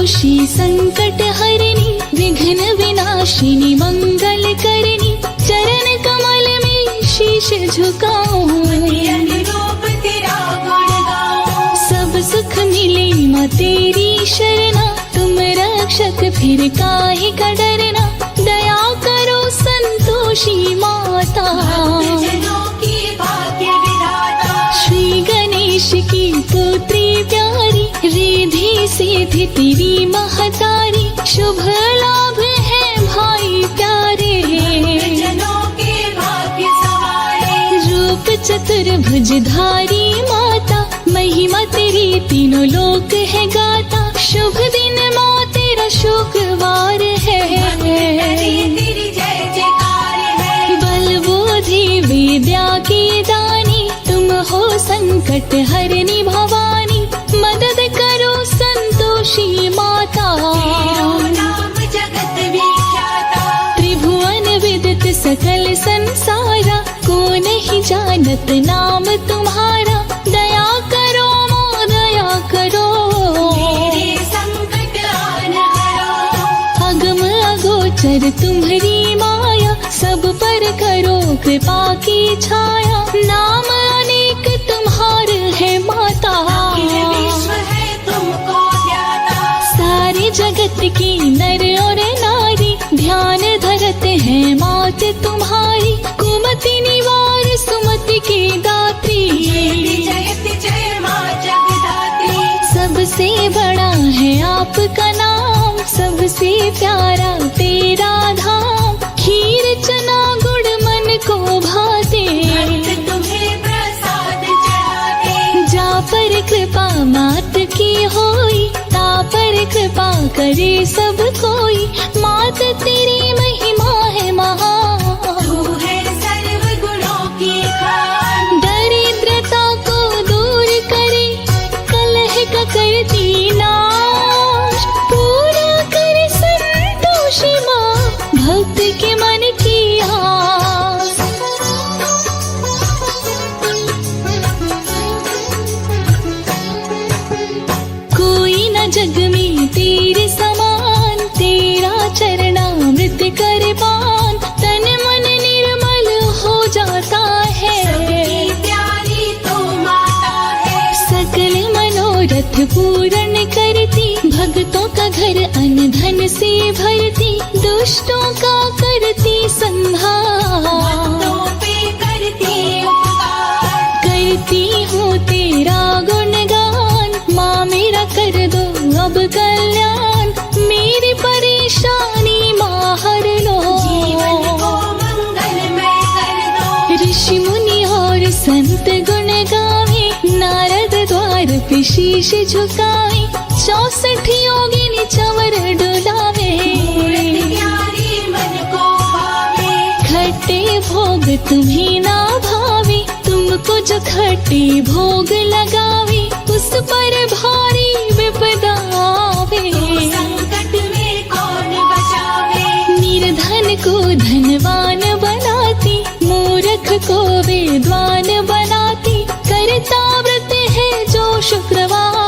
संतोषी संकट हरणी विघ्न विनाशिनी मंगल करनी चरण कमल में शीश झुकाऊं सब सुख मिले माँ तेरी शरणा तुम रक्षक फिर काहे का डरना दया करो संतोषी माता श्री गणेश की पुत्री प्यारी रिद्धि सिद्धि तेरी महतारी शुभ लाभ है भाई प्यारे रूप चतुर्भुजधारी माता महिमा तेरी तीनों लोक है गाता शुभ दिन माँ तेरा शुक्रवार है बल बुद्धि विद्या की दानी तुम हो संकट हरनी भवानी मदद करो संतोषी माता त्रिभुवन विदित सकल संसारा को नहीं जानत नाम तुम्हारा दया करो मोह दया करो अगम अगोचर तुम्हारी माया सब पर करो कृपा की छाया नाम अनेक तुम्हार है माता सारे जगत की नर और नारी ध्यान धरते हैं मात तुम्हारी कुमति निवार सुमति की दात्री सबसे बड़ा है आपका नाम सबसे प्यारा तेरा धाम खीर चना गुड़ मन को भाते जा पर कृपा मात की होई ता पर कृपा करे सब कोई मात तेरी महिमा है महान दरिद्रता को दूर करे कलह का करती नाश पूरा करे संतोषी माँ भक्त के मन की आस कोई न जग में तेरे समान तेरा चरणामृत कर पान तन मन निर्मल हो जाता है सकल मनोरथ पूर्ण करती भक्तों का घर अन्न धन से भरती दुष्टों का करती संहार करती हूँ तेरा गुणगान माँ मेरा कर दो अब कल्याण मेरी परेशानी माँ हर लो ऋषि मुनि और संत गुण गावे नारद द्वार पे शीश झुकावे 64 योगिनी चवर डुलावे खट्टे भोग तुम्हें ना भावे तुमको जो खट्टे भोग लगावे उस पर भारी विपदा आवे निर्धन को धनवान बनाती मूर्ख को विद्वान बनाती करता व्रत है जो शुक्रवार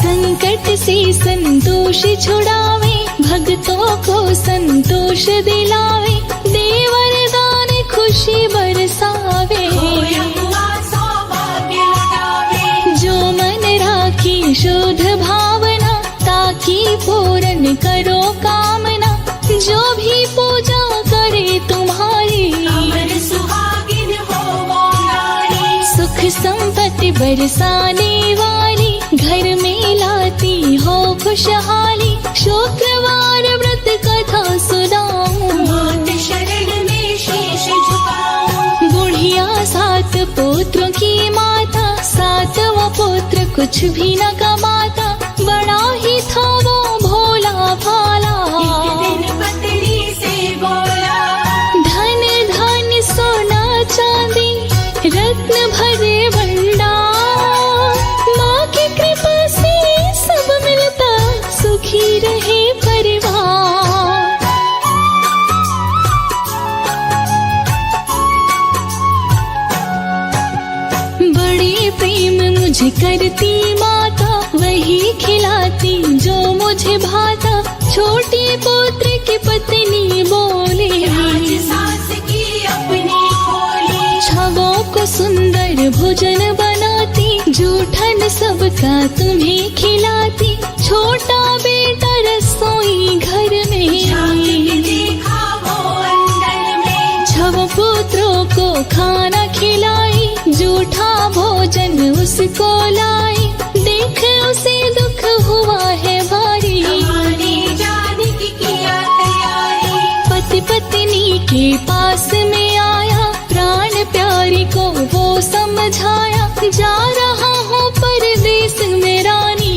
संकट से संतोष छुड़ावे भक्तों को संतोष दिलावे दे वरदान खुशी बरसावे जो मन राखी शुद्ध भावना ताकि पूर्ण करो कामना जो भी पूजा करे तुम्हारी सुख संपत्ति बरसाने वाली घर में लाती हो खुशहाली शुक्रवार व्रत कथा सुनाऊं बुढ़िया 7 पुत्रों की माता 7वां पुत्र कुछ भी न कमाता बड़ा ही था वो भोला भाला धन धन सोना चांदी रत्न भरे भंडार माँ की कृपा से सब मिलता सुखी रहे परिवार बड़े प्रेम मुझे करती माता, वही खिलाती जो मुझे भाता। छोटी पुत्र की पत्नी बोले, सास की अपनी खोली। छवों को सुंदर भोजन बनाती, जूठन सबका तुम्हें खिलाती। छोटा बेटा रसोई घर में, देखा वो अंदर में। छव पुत्रों को खाना खिलाई, जूठा भोजन उसको लाई। देख उसे दुख हुआ है भारी, जाने की किया तैयारी। पति पत्नी के पास में आया, प्राण प्यारी को वो समझाया। जा रहा हूँ परदेश में रानी,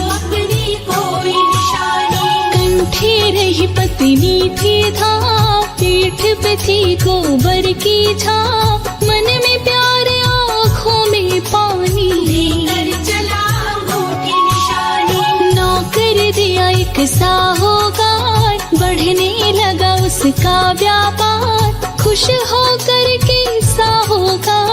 अपनी कोई निशानी। कंठे रही पत्नी थी धाम, पीठ पे थी गोबर की छाप। मन में प्यार आँखों में पानी, लेकर चला अंगूठी निशानी। नौकर दिया एक साहूकार, बढ़ने लगा उसका व्यापार। खुश होकर के साहूकार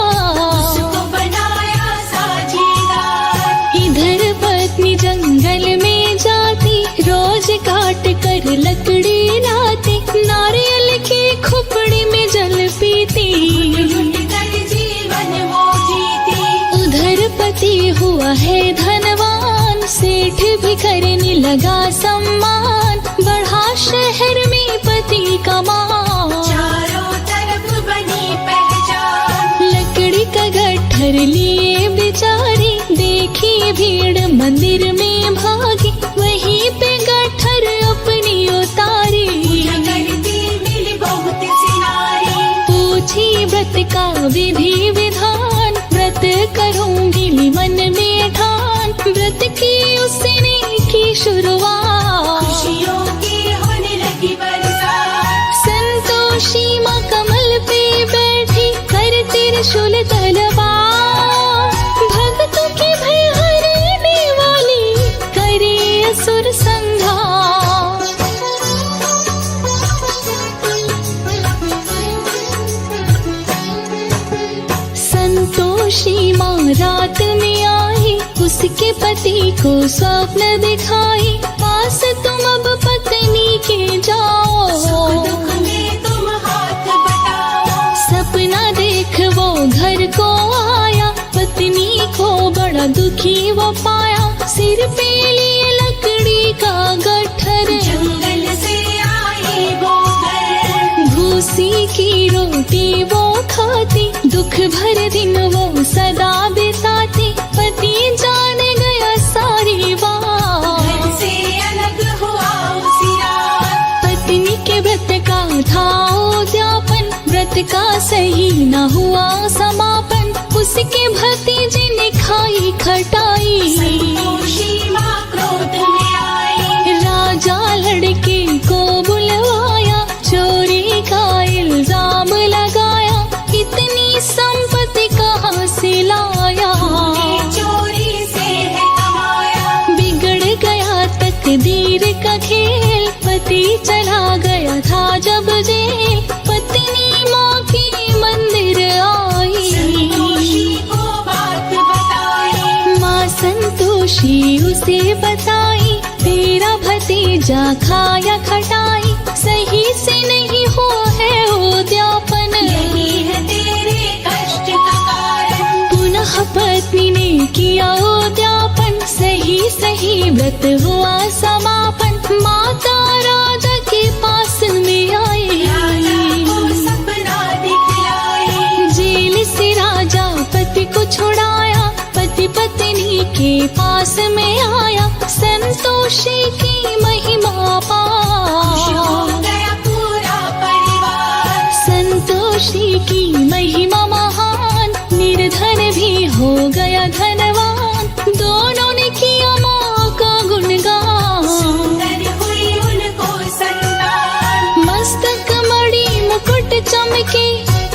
उसको बनाया साझीदार। इधर पत्नी जंगल में जाती, रोज काट कर लकड़ी लाती। नारियल की खुपड़ी में जल पीती, कर जीवन वो जीती। उधर पति हुआ है धनवान, सेठ भी करने लगा सम्मान। बढ़ा शहर में पति का मान, चारों तरफ बनी पहचान। लकड़ी का गट्ठर लिए बेचारी, देखी भीड़ मंदिर में भागी। वहीं पे गट्ठर अपनी उतारी, करती मिली बहुत सिनारी। पूछी व्रत का विधि विधान, व्रत करूंगी मन में ठान। व्रत की उसने की शुरुआत, खुशियों की होने लगी बरसात। संतोषी माँ कमल पे बैठी, कर त्रिशूल तलवार। भक्तों की भय हरने वाली, करे असुर संहार। संतोषी माँ रात में आई, उसके पति को स्वप्न दिखाई। पास तुम अब पत्नी के जाओ, दुख में तुम हाथ बटाओ। सपना देख वो घर को आया, पत्नी को बड़ा दुखी वो पाया। सिर पे लिए लकड़ी का गट्ठर, जंगल से आई वो घर। भूसी की रोटी वो खाती, दुख भर दिन वो सदा बिताती। पति जान गया सारी बात, घर से अलग हुआ उसी रात। पत्नी के व्रत का था उद्यापन, व्रत का सही न हुआ समापन। उसके भतीजे ने खाई खटाई, संतोषी माँ क्रोध में आई। राजा लड़के को बुलवाया, चोरी का इल्जाम लगाया। इतनी संपत्ति कहाँ से लाया, चोरी से है कमाया। बिगड़ गया तकदीर का खेल, पति चला गया था जब जेल। पत्नी माँ की मंदिर आई, संतोषी को बात बताई। माँ संतोषी उसे बताई, तेरा भतीजा खाया खटाई। सही से नहीं हुआ है उद्यापन, यही है तेरे कष्ट का कारण। पुनः पत्नी ने किया उद्यापन, सही सही व्रत हुआ समापन। माता राजा के पास में आई, सपना दिखलाई। जेल से राजा पति को छुड़ाया, पति पत्नी के पास में आया। संतोषी की महिमा पा, गया पूरा परिवार। संतोषी की महिमा महान, निर्धन भी हो गया धनवान। दोनों ने किया माँ का गुणगान, सुंदर हुई उनको संतान। मस्तक मणि मुकुट चमके,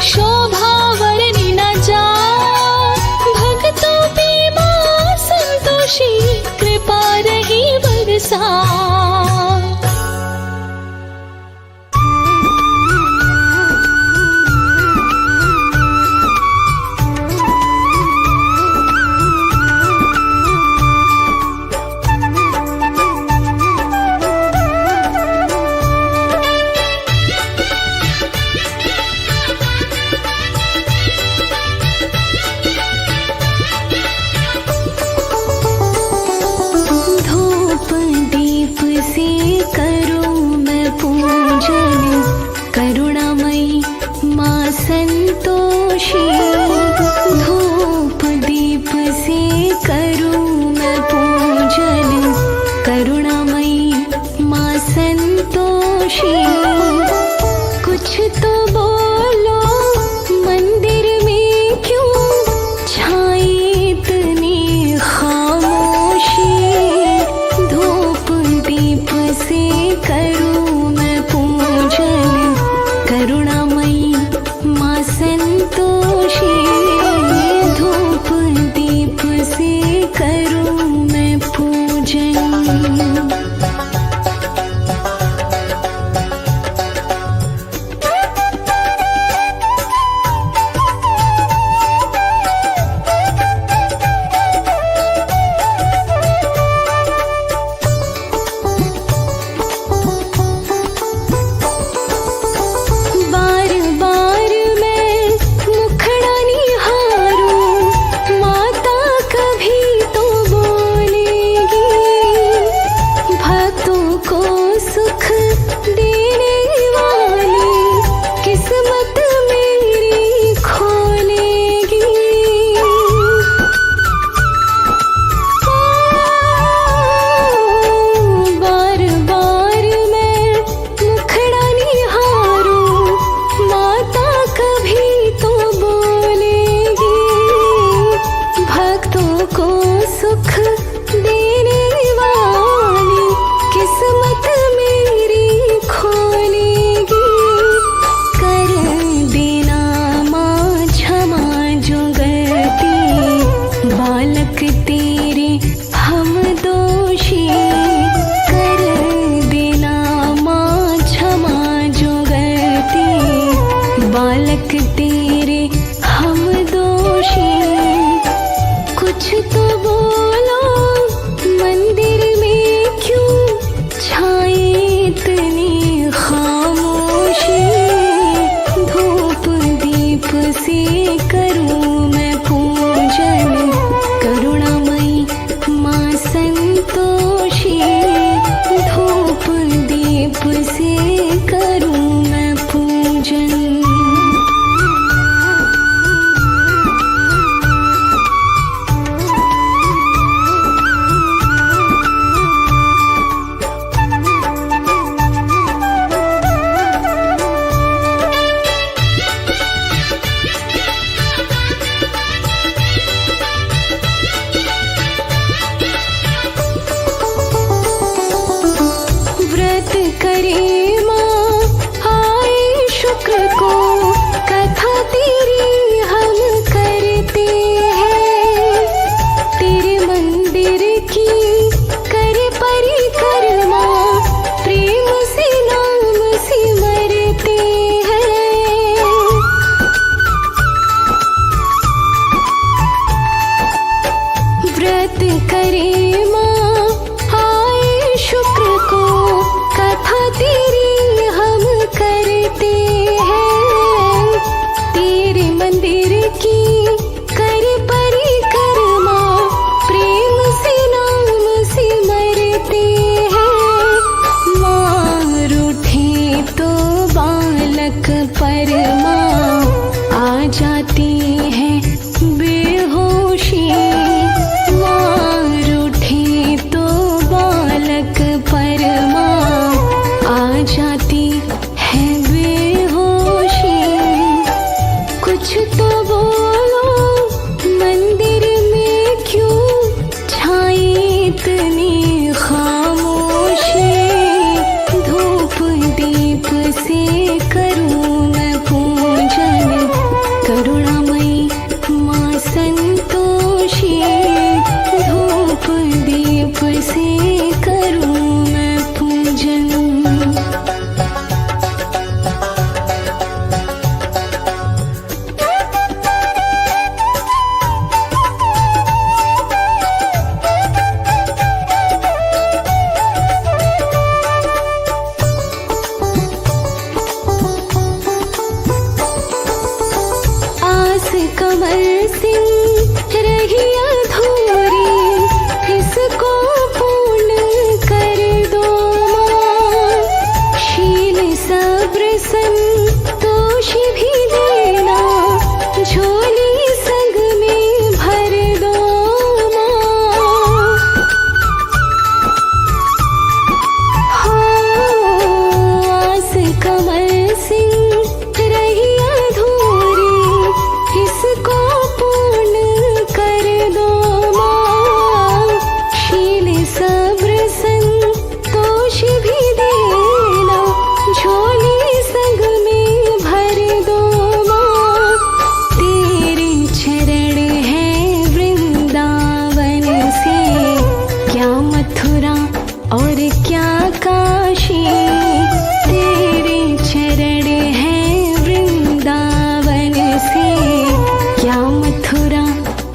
शोभा वर्णि न जाए। भक्तों पे माँ संतोषी, कृपा रही बरसा। संतोषी धूप दीप से करूं मैं पूजन करुणामयी माँ संतोषी कुछ तो बोलो मंदिर में क्यों छाई इतनी खामोशी धूप दीप से करूं मैं पूजन करुणामयी माँ संतोषी धूप दीप से करूं मैं पूजन। बार बार मैं मुखड़ा निहारूं माता कभी तो बोलेगी भक्तों को सुख देने वाली किस्मत मेरी खोलेगी। बार बार मैं मुखड़ा निहारूं माता कभी तो बोलेगी भक्तों को सुख देने वाली किस्मत मेरी खोलेगी। कर देना माँ क्षमा जो गलती बालक तेरे हम दोषी कर देना माँ क्षमा जो गलती बालक तेरे हम दोषी कुछ तो बोलो मंदिर में क्यों छाई इतनी खामोशी धूप दीप से करूं मैं पूजन करुणामयी माँ संतोषी धूप दीप से करूं मैं पूजन। व्रत करे माँ आए शुक्र को कथा तेरी हम करते हैं तेरे मंदिर की करे परिक्रमा प्रेम से नाम सिमरते हैं। व्रत करे माँ आए शुक्र को कथा तेरी हम करते हैं तेरे मंदिर की कर परिक्रमा प्रेम से नाम सिमरते हैं। माँ रूठे तो बालक पर माँ आ जाती है बेहोशी माँ रूठे तो बालक पर माँ आ जाती है बेहोशी कुछ तो बोलो मंदिर में क्यों छाई इतनी खामोशी धूप दीप से करूं मैं पूजन करुणामयी माँ संतोषी धूप दीप से करूं मैं पूजन। आस कमल सिंह रही अधूरी इसको पूर्ण कर दो माँ शील सब्र संतोष भी दे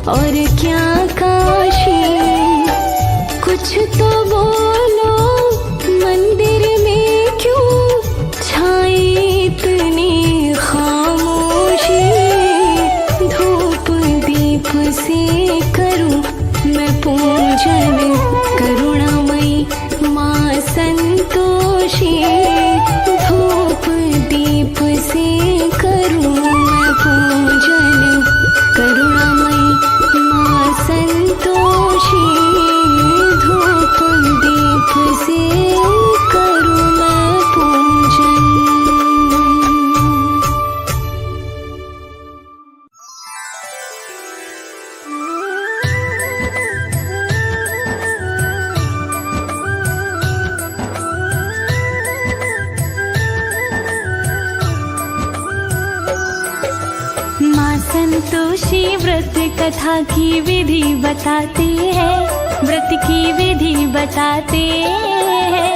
और क्या काशी, कुछ तो बोलो, मंदिर में क्यों छाई इतनी खामोशी। धूप दीप से करूं मैं पूजन, करुणामयी माँ संतोषी। धूप दीप से करूं मैं पूजन, करुणामयी माँ संतोषी। धूप दीप से करूं मैं पूजन। माँ संतोषी व्रत कथा की विधि बताते हैं, व्रत की विधि बताते हैं।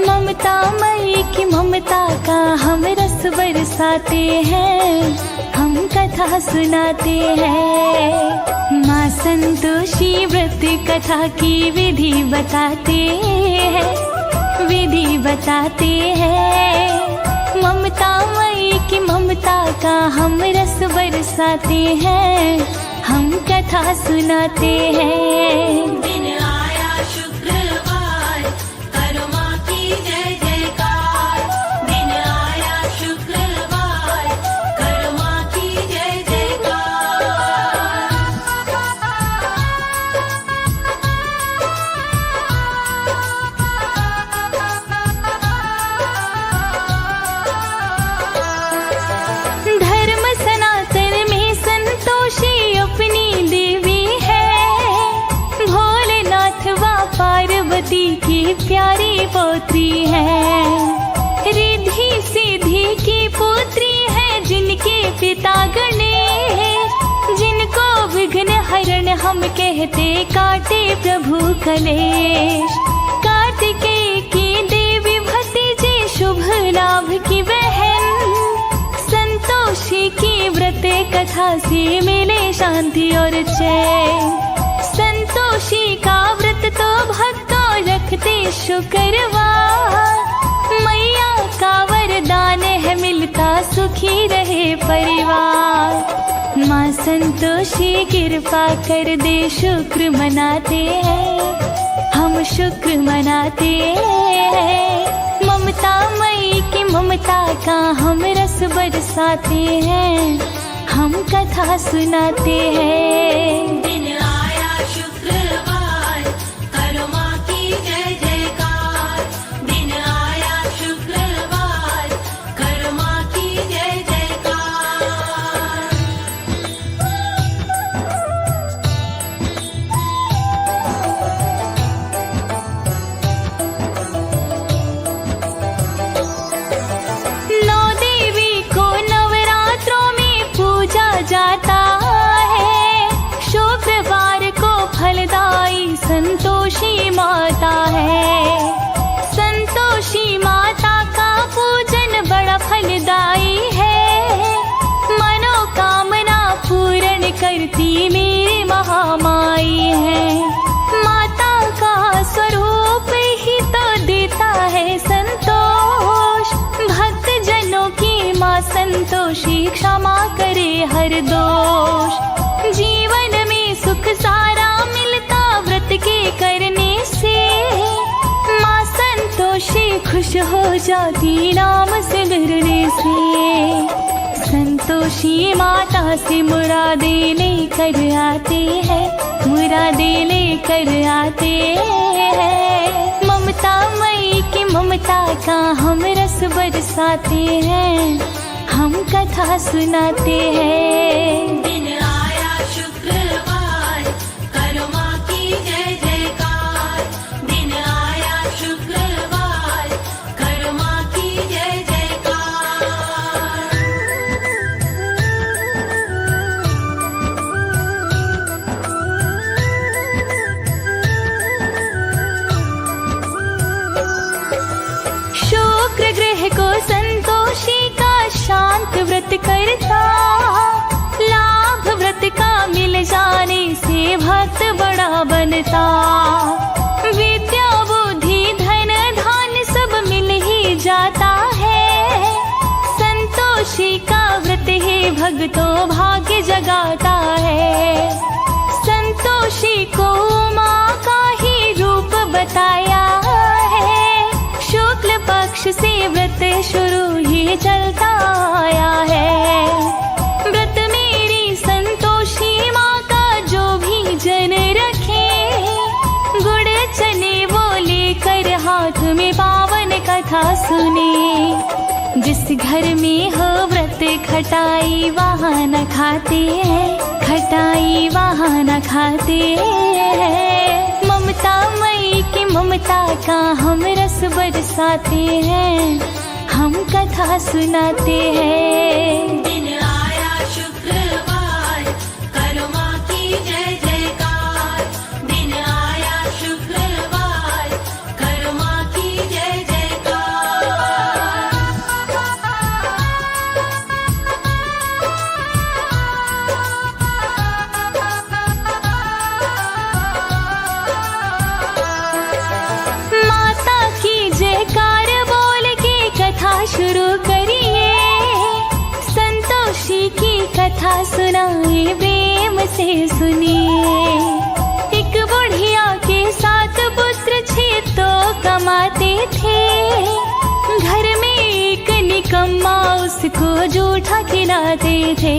ममता मई की ममता का हम रस बरसाते हैं, हम कथा सुनाते हैं। माँ संतोषी व्रत कथा की विधि बताते हैं, विधि बताते हैं। ममता मई की ममता का हम रस बरसाते हैं, हम कथा सुनाते हैं। दिन आया शुक्रवार, करो माँ की जय जयकार। दिन आया शुक्रवार, करो माँ की जय जयकार। धर्म सनातन में संतोषी अपनी देवी है। भोलेनाथ व पार्वती की प्यारी पोत्री है। रिद्धि सिद्धि की पुत्री है जिनके पिता गणेश। जिनको विघ्न हरण हम कहते काटे प्रभु कलेश। कार्तिकेय की देवी भतीजी शुभ लाभ की बहन। संतोषी की व्रत कथा से मिले शांति और चैन। संतोषी का व्रत तो भक्तों रखते शुक्रवार। मैया का वरदान है मिलता सुखी रहे परिवार। माँ संतोषी कृपा कर दे शुक्र मनाते हैं, हम शुक्र मनाते हैं। ममता मई की ममता का हम रस बरसाते हैं, हम कथा सुनाते हैं। दिन आया शुक्रवार, करो माँ की जय जयकार। दिन आया शुक्रवार, करो माँ की जय जयकार। नौ देवी को नवरात्रों में पूजा जाता है। शुक्रवार को फलदायी संतोषी माता है। संतोषी माता का पूजन बड़ा फलदायी है। मनोकामना पूर्ण करती मेरी महामाई है। माता का स्वरूप ही तो देता है संतोष। भक्त जनों की माँ संतोषी क्षमा करे हर दोष। जीवन में सुख सारा मिलता व्रत के करने से। माँ संतोषी खुश हो जाती नाम से गिरने से। संतोषी माता से मुरादें लेकर आते हैं, मुरादें लेकर आते हैं। ममता मई की ममता का हम रस बरसाते हैं, हम कथा सुनाते हैं। दिन आया शुक्रवार, करो माँ की जय जयकार। दिन आया शुक्रवार, करो माँ की जय जयकार। शुक्र ग्रह को संतोषी का शांत व्रत करता। से भक्त बड़ा बनता। विद्या बुद्धि धन धान सब मिल ही जाता है। संतोषी का व्रत ही भक्तों भाग्य जगाता है। संतोषी को माँ का ही रूप बताया है। शुक्ल पक्ष से व्रत शुरू ही चलता आया है। व्रत मेरी संतोषी माँ का जो भी जन रखे, गुड़ चने वो लेकर हाथ में पावन कथा सुने। जिस घर में हो व्रत खटाई वहाँ न खाते हैं, खटाई वहाँ न खाते हैं। ममता मई की ममता का हम रस बरसाते हैं, हम कथा सुनाते हैं। दिन आया शुक्रवार, करो माँ की जय जयकार। दिन आया शुक्रवार, करो माँ की जय जयकार। माता की जयकार बोल के कथा शुरू करिए। संतोषी की कथा सुनाए प्रेम से सुनिए। एक बुढ़िया के 7 पुत्र 6 तो कमाते थे। घर में एक निकम्मा उसको जूठा खिलाते थे।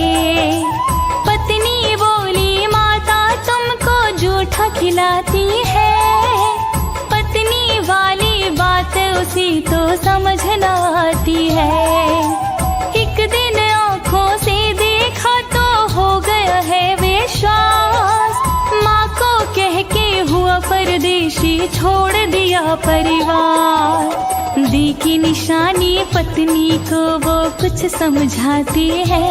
पत्नी बोली माता तुमको जूठा खिलाती है। पत्नी वाली बात उसी तो समझ न आती है। एक दिन आँखों से देखा तो हो गया है विश्वास। माँ को कह के हुआ परदेशी छोड़ दिया परिवार। दी की निशानी पत्नी को वो कुछ समझाती है,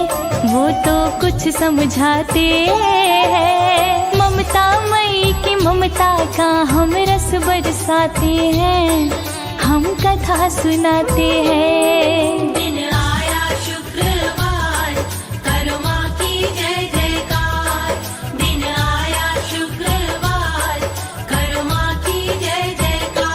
वो तो कुछ समझाते हैं। ममता मई की ममता का हम रस बरसाते हैं, हम कथा सुनाते हैं। दिन आया शुक्रवार, करो माँ की जय जयकार। दिन आया शुक्रवार, करो माँ की जय जयकार।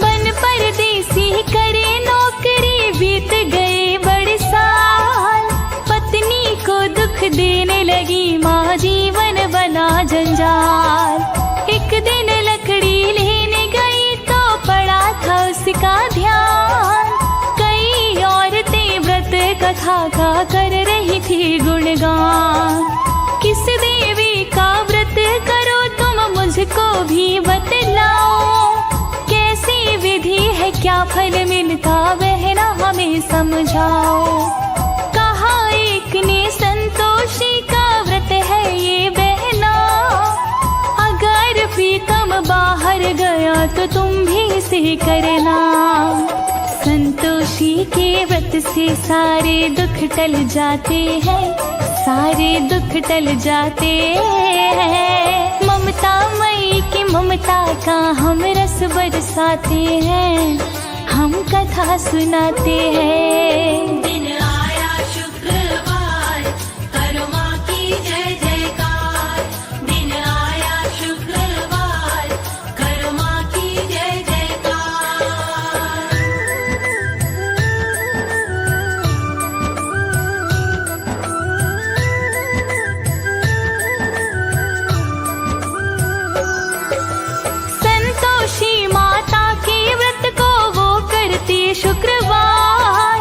बन परदेसी करे नौकरी, बीत गए बड़े साल। पत्नी को दुख देने लगी माँ, जीवन बना जंजाल। एक दिन लकड़ी लेने गई तो पड़ा था उसका ध्यान। कई औरतें व्रत कथा का कर रही थी गुणगान। किस देवी का व्रत करो तुम मुझको भी बतलाओ। कैसी विधि है क्या फल मिलता बहना हमें समझाओ। कहा एक ने संतोषी का व्रत है ये बहना। अगर प्रीतम बाहर गया तो तुम भी इसे करना। संतोषी के व्रत से सारे दुख टल जाते हैं, सारे दुख टल जाते हैं। ममता मई की ममता का हम रस बरसाते हैं, हम कथा सुनाते हैं। दिन आया शुक्रवार, करो माँ की जय जयकार। दिन आया शुक्रवार, करो माँ की जय जयकार। संतोषी माता के व्रत को वो करती शुक्रवार।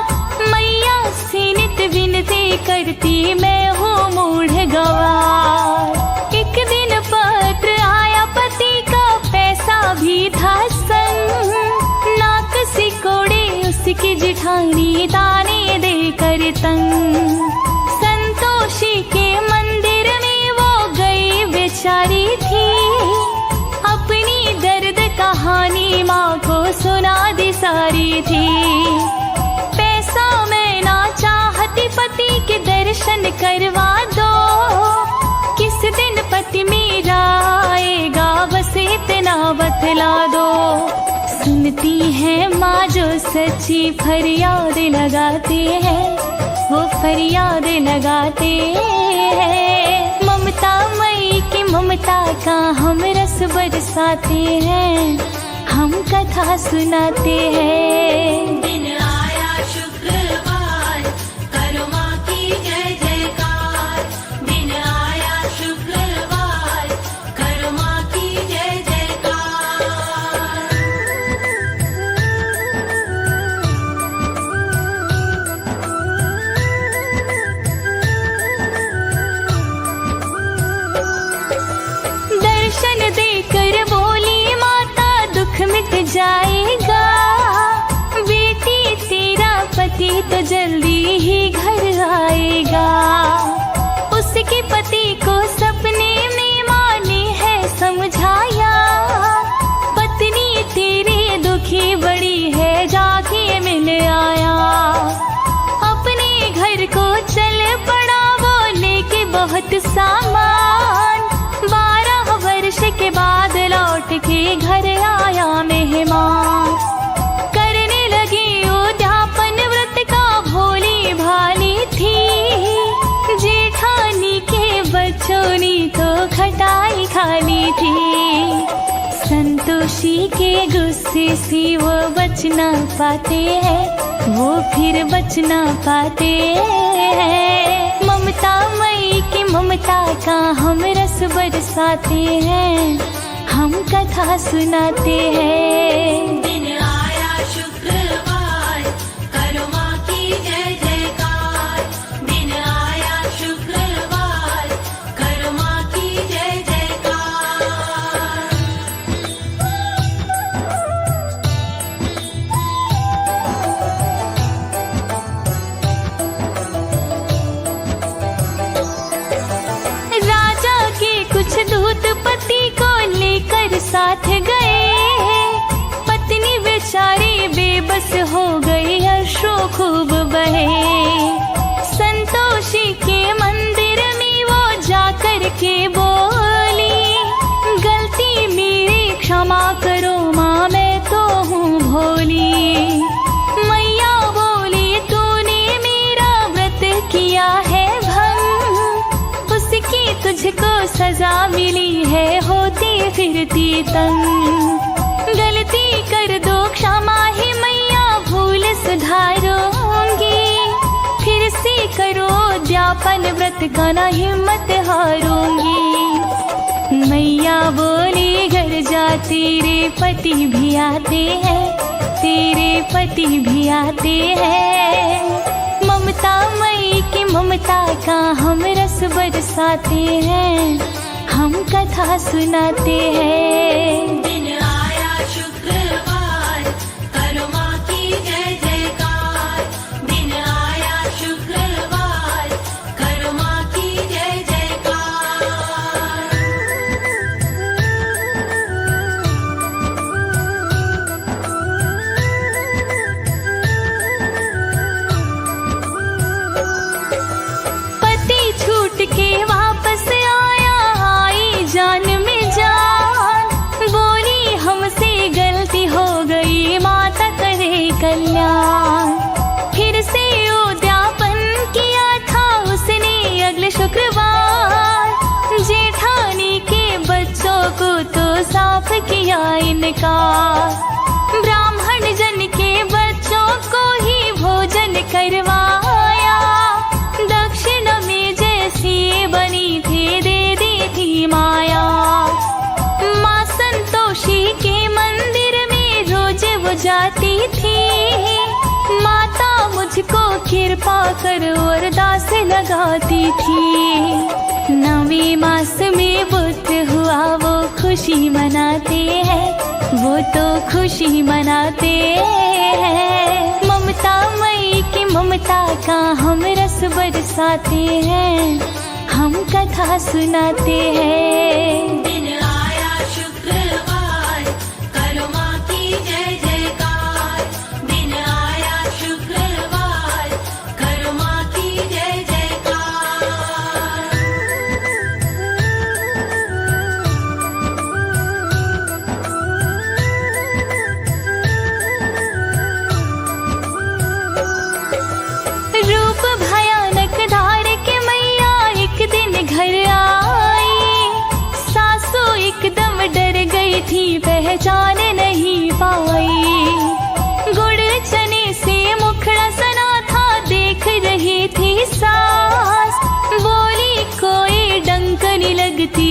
मैया से नित विनती करती मैं हूँ मूढ़ गवार। एक दिन पत्र आया पति का, पैसा भी था संग। नाक सिकोड़े उसकी जिठानी ताने दे कर तंग। संतोषी के मंदिर में वो गई बेचारी थी। अपनी दर्द कहानी माँ को सुना दी सारी थी। पैसा मैं ना चाहती पति के दर्शन करवा दो। किस दिन पति मेरा आएगा बस इतना बतला दो। सुनती है माँ जो सच्ची फरियाद लगाते हैं, वो फरियाद लगाते हैं। ममता मई की ममता का हम रस बरसाते हैं, हम कथा सुनाते हैं। दिन आया शुक्रवार, करो माँ की जय जयकार। दिन आया शुक्रवार, करो माँ की जय जयकार। दर्शन देकर बोली माता दुख मिट जाएगा। बेटी तेरा पति तो जल्दी ही घर आएगा। उसके पति को सपने में माँ ने है समझाया, पत्नी तेरी दुखी बड़ी है जाके मिल आया। अपने घर को चल पड़ा वो लेके बहुत सामान। 12 वर्ष के बाद लौट के घर आया मेहमान। करने लगी उद्यापन व्रत का भोली भाली थी। जेठानी के बच्चों ने तो खटाई खाली थी। संतोषी के गुस्से से वो बच ना पाते हैं, वो फिर बच ना पाते हैं। ममता मई की ममता का हम रस बरसाते हैं, हम कथा सुनाते हैं। दिन आया शुक्रवार, करो माँ की जय जयकार। दिन आया शुक्रवार, करो माँ की जय जयकार। राजा के कुछ दूत पति को लेकर साथ गए। पत्नी बेचारी बेबस हो गई, अश्रु खूब बहे। संतोषी के मंदिर में वो जाकर के बोली, गलती मेरी क्षमा करो माँ, मैं तो हूँ भोली। मैया बोली तूने मेरा व्रत किया है भंग, उसकी तुझको सजा मिली है होती फिरती तंग। गलती कर दो क्षमा ही मैया, भूल सुधारूंगी। फिर से करो उद्यापन व्रत का ना हिम्मत हारूंगी। मैया बोली घर जा तेरे पति भी आते हैं, तेरे पति भी आते हैं। ममता मई की ममता का हम रस बरसाते हैं, हम कथा सुनाते हैं। दिन आया शुक्रवार, करो माँ की जय जयकार। दिन आया शुक्रवार, करो माँ की जय जयकार। पति छूट के वापस आया, आई जान में जान। बोली हमसे गलती हो गई, माता करे कल्याण। फिर से उद्यापन किया था उसने अगले शुक्रवार। जेठानी के बच्चों को तो साफ किया इनकार। ब्राह्मण जन के बच्चों को ही भोजन करवाया। दक्षिण में जैसी बनी थी दे दी थी माया। माँ संतोषी के मंदिर में रोज वो जाती थी। माता मुझको कृपा कर अरदास लगाती थी। 9वें मास में पुत्र हुआ वो खुशी मनाते हैं, वो तो खुशी मनाते हैं। ममता मई की ममता का हम रस बरसाते हैं, हम कथा सुनाते हैं। दिन आया शुक्रवार, करो माँ की जय जयकार। दिन आया शुक्रवार, करो माँ की जय जयकार।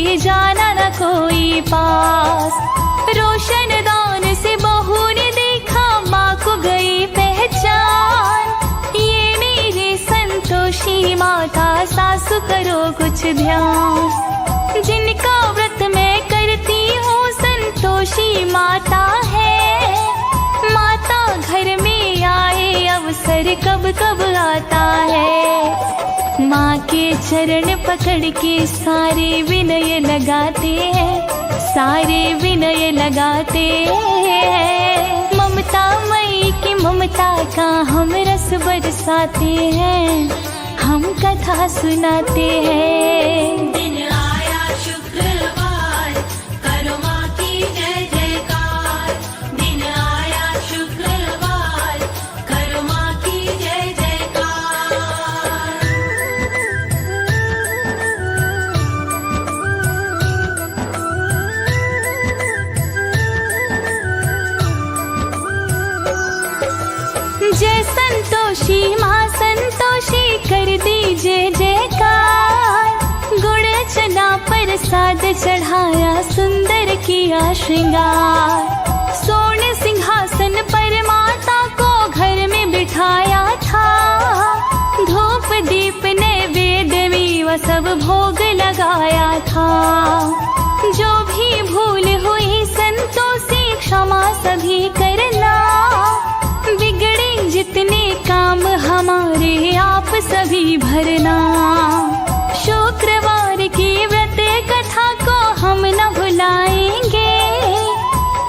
से जाना न कोई पास। रोशन दान से बहू ने देखा माँ को गई पहचान। ये मेरी संतोषी माता सासु करो कुछ ध्यान। जिनका व्रत मैं करती हूँ संतोषी माता है। माता घर में आए अवसर कब कब आता है। माँ के चरण पकड़ के सारे विनय लगाते हैं, सारे विनय लगाते हैं। ममता मई की ममता का हम रस बरसाते हैं, हम कथा सुनाते हैं। दिन आया शुक्रवार, करो माँ की जय जयकार। दिन आया शुक्रवार, करो माँ की जय जयकार। जय संतोषी माँ संतोषी कर दीजिए जयकार। गुड़ चना प्रसाद चढ़ाया सुंदर किया श्रृंगार। सोने सिंहासन पर माता को घर में बिठाया था। धूप दीप नैवेद्य मेवा सब भोग लगाया था। जो भी भूल हुई संतोषी क्षमा सभी करना। बिगड़े जितने काम हमारे आप सभी भरना। शुक्रवार की व्रत कथा को हम न भुलाएंगे।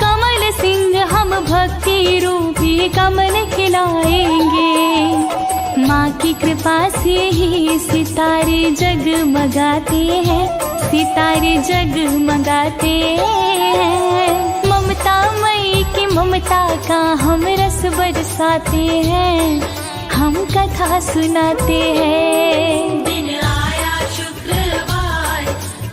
कमल सिंह हम भक्ति रूपी कमल खिलाएंगे। माँ की कृपा से ही सितारे जगमगाते हैं, सितारे जगमगाते हैं। ममता मई की ममता का हम रस बरसाते हैं, हम कथा सुनाते हैं। दिन आया शुक्रवार,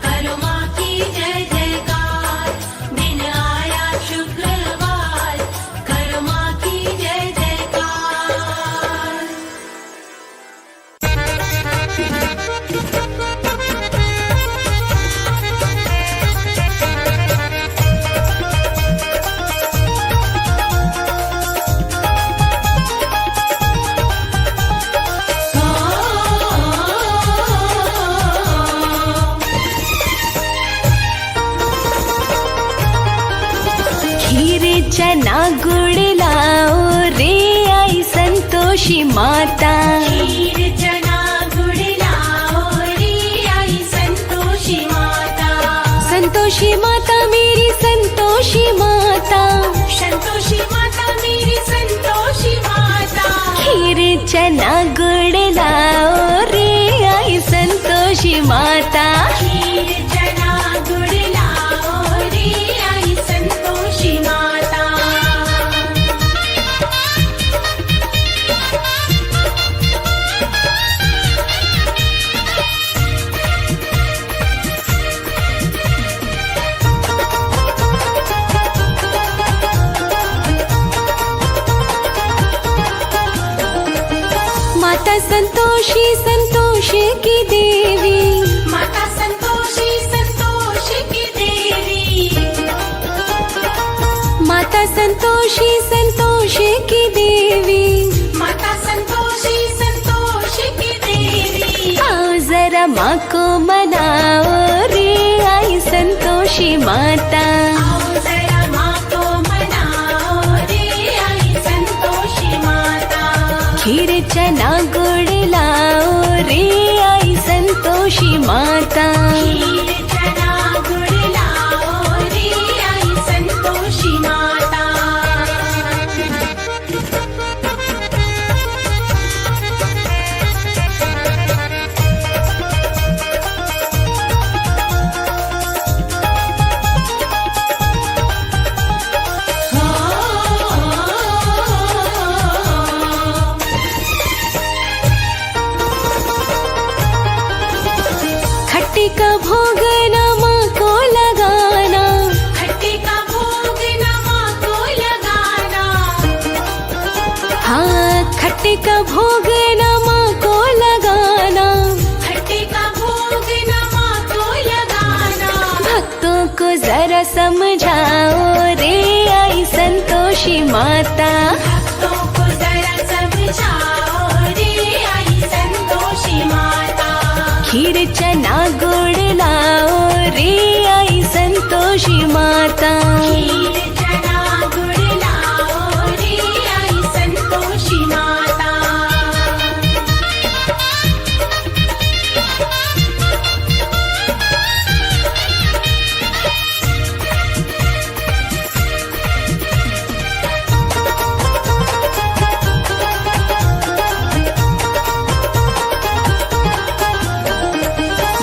करो माँ की जय जयकार। दिन आया शुक्रवार, करो माँ की जय जयकार। खीर चना गुड़ लाओ रे आई संतोषी माता। खीर चना गुड़ लाओ रे आई संतोषी माता। संतोषी माता मेरी संतोषी माता। संतोषी माता मेरी संतोषी माता। खीर चना गुड़ लाओ रे आई संतोषी माता। खीर चना गुड़ लाओ रे आई संतोषी माता। माता संतोषी संतोष की देवी। माता संतोषी संतोष की देवी। माता संतोषी संतोष की देवी। माता संतोषी संतोष की देवी। आओ जरा माँ को मनाओ रे आई संतोषी माता। आओ जरा माँ को मनाओ रे आई संतोषी माता। खीर चना गुड़ लाओ रे आई संतोषी माता। खीर चना गुड़ लाओ रे आई संतोषी माता। खट्टी का भोग जरा समझाओ रे आई संतोषी माता। भक्तों को जरा समझाओ रे आई संतोषी माता। खीर चना गुड़ लाओ रे आई संतोषी माता। खीर चना गुड़ लाओ रे आई संतोषी माता।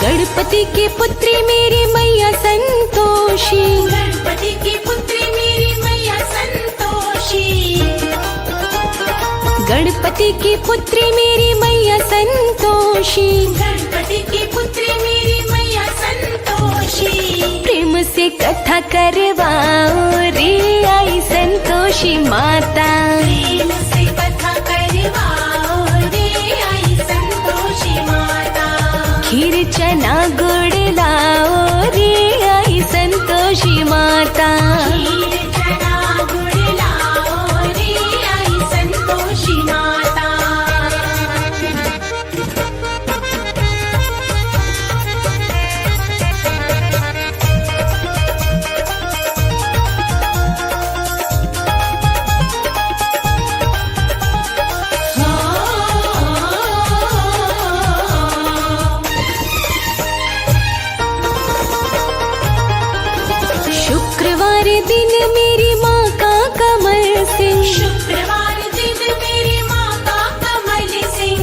गणपति की पुत्री मेरी मैया संतोषी। गणपति की पुत्री मेरी मैया संतोषी। गणपति की पुत्री मेरी मैया संतोषी। गणपति की पुत्री मेरी मैया संतोषी। प्रेम से कथा करवाओ रे आई संतोषी माता। प्रेम से कथा करवाओ रे आई संतोषी माता। खीर चना गुड़ लाओ रे आई संतोषी माता। खीर चना गुड़ लाओ रे आई संतोषी माता। शुक्रवार दिन मेरी माँ का कमल सिंह। शुक्रवार दिन मेरी माँ का कमल सिंह।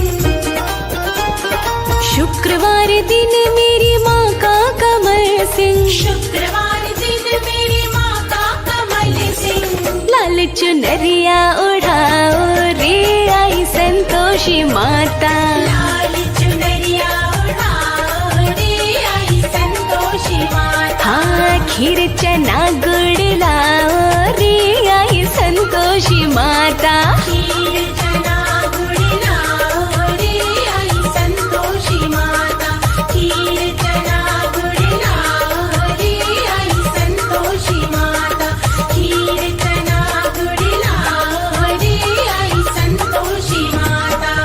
शुक्रवार दिन मेरी माँ का कमल सिंह। शुक्रवार दिन मेरी माँ का कमल सिंह। लाल चुनरिया उड़ाओ रे आई संतोषी माता। लाल चुनरिया उड़ाओ रे आई संतोषी माता। हाँ खीर चना गुड़ लाओ रे आई संतोषी माता। खीर चना गुड़ लाओ रे आई संतोषी माता। खीर चना गुड़ लाओ रे आई संतोषी माता। खीर चना गुड़ लाओ रे आई संतोषी माता।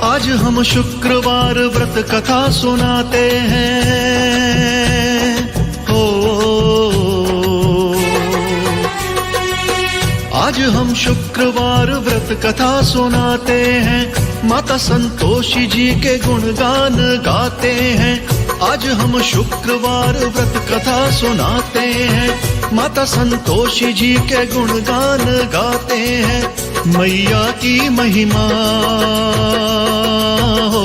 आज हम शुक्रवार व्रत कथा सुनाते हैं हो। आज हम शुक्रवार व्रत कथा सुनाते हैं। माता संतोषी जी के गुणगान गाते हैं। आज हम शुक्रवार व्रत कथा सुनाते हैं। माता संतोषी जी के गुणगान गाते हैं। मैया की महिमा हो।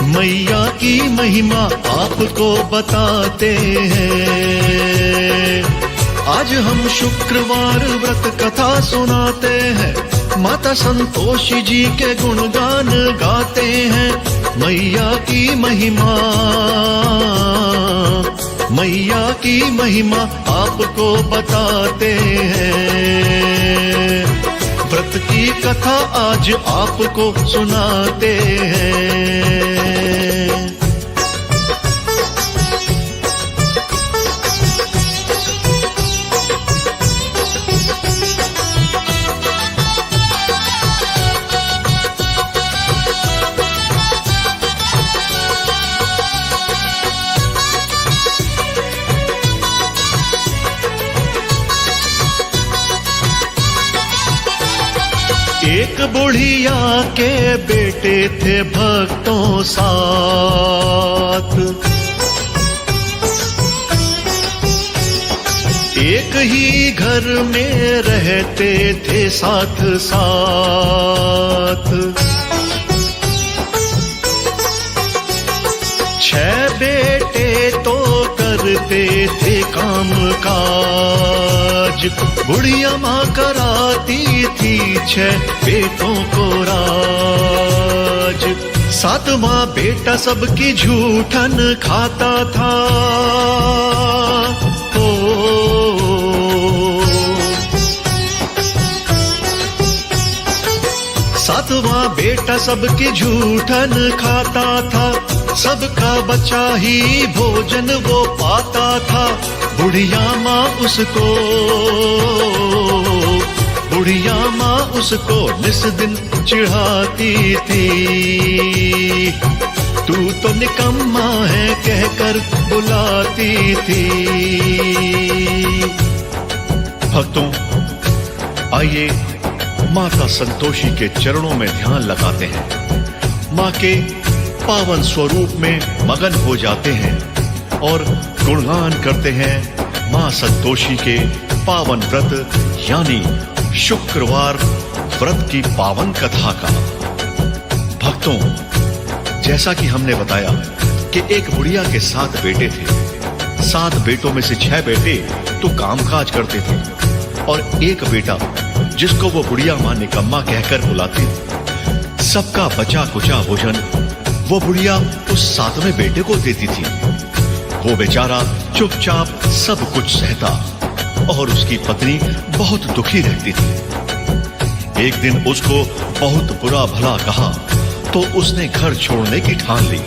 मैया की महिमा आपको बताते हैं। आज हम शुक्रवार व्रत कथा सुनाते हैं। माता संतोषी जी के गुणगान गाते हैं। मैया की महिमा, मैया की महिमा आपको बताते हैं। व्रत की कथा आज आपको सुनाते हैं। एक बुढ़िया के बेटे थे भक्तों साथ। एक ही घर में रहते थे साथ साथ। 6 बेटे तो करते थे काम काज, बुढ़िया माँ कराती थी 6 बेटों को राज। 7वां बेटा सबकी झूठन खाता था। ओ 7वां बेटा सबकी झूठन खाता था, सबका बचा ही भोजन वो पाता था। बुढ़िया माँ उसको निस दिन चिढ़ाती थी। तू तो निकम्मा है कहकर बुलाती थी। भक्तों, आइए माता संतोषी के चरणों में ध्यान लगाते हैं, माँ के पावन स्वरूप में मगन हो जाते हैं और गुणगान करते हैं माँ संतोषी के पावन व्रत यानी शुक्रवार व्रत की पावन कथा का। भक्तों, जैसा कि हमने बताया कि एक बुढ़िया के 7 बेटे थे। 7 बेटों में से 6 बेटे तो कामकाज करते थे और एक बेटा जिसको वो बुढ़िया माँ निकम्मा कहकर बुलाती। सबका बचा कुचा भोजन वो बुढ़िया उस 7वें बेटे को देती थी। वो बेचारा चुपचाप सब कुछ सहता और उसकी पत्नी बहुत दुखी रहती थी। एक दिन उसको बहुत बुरा भला कहा तो उसने घर छोड़ने की ठान ली।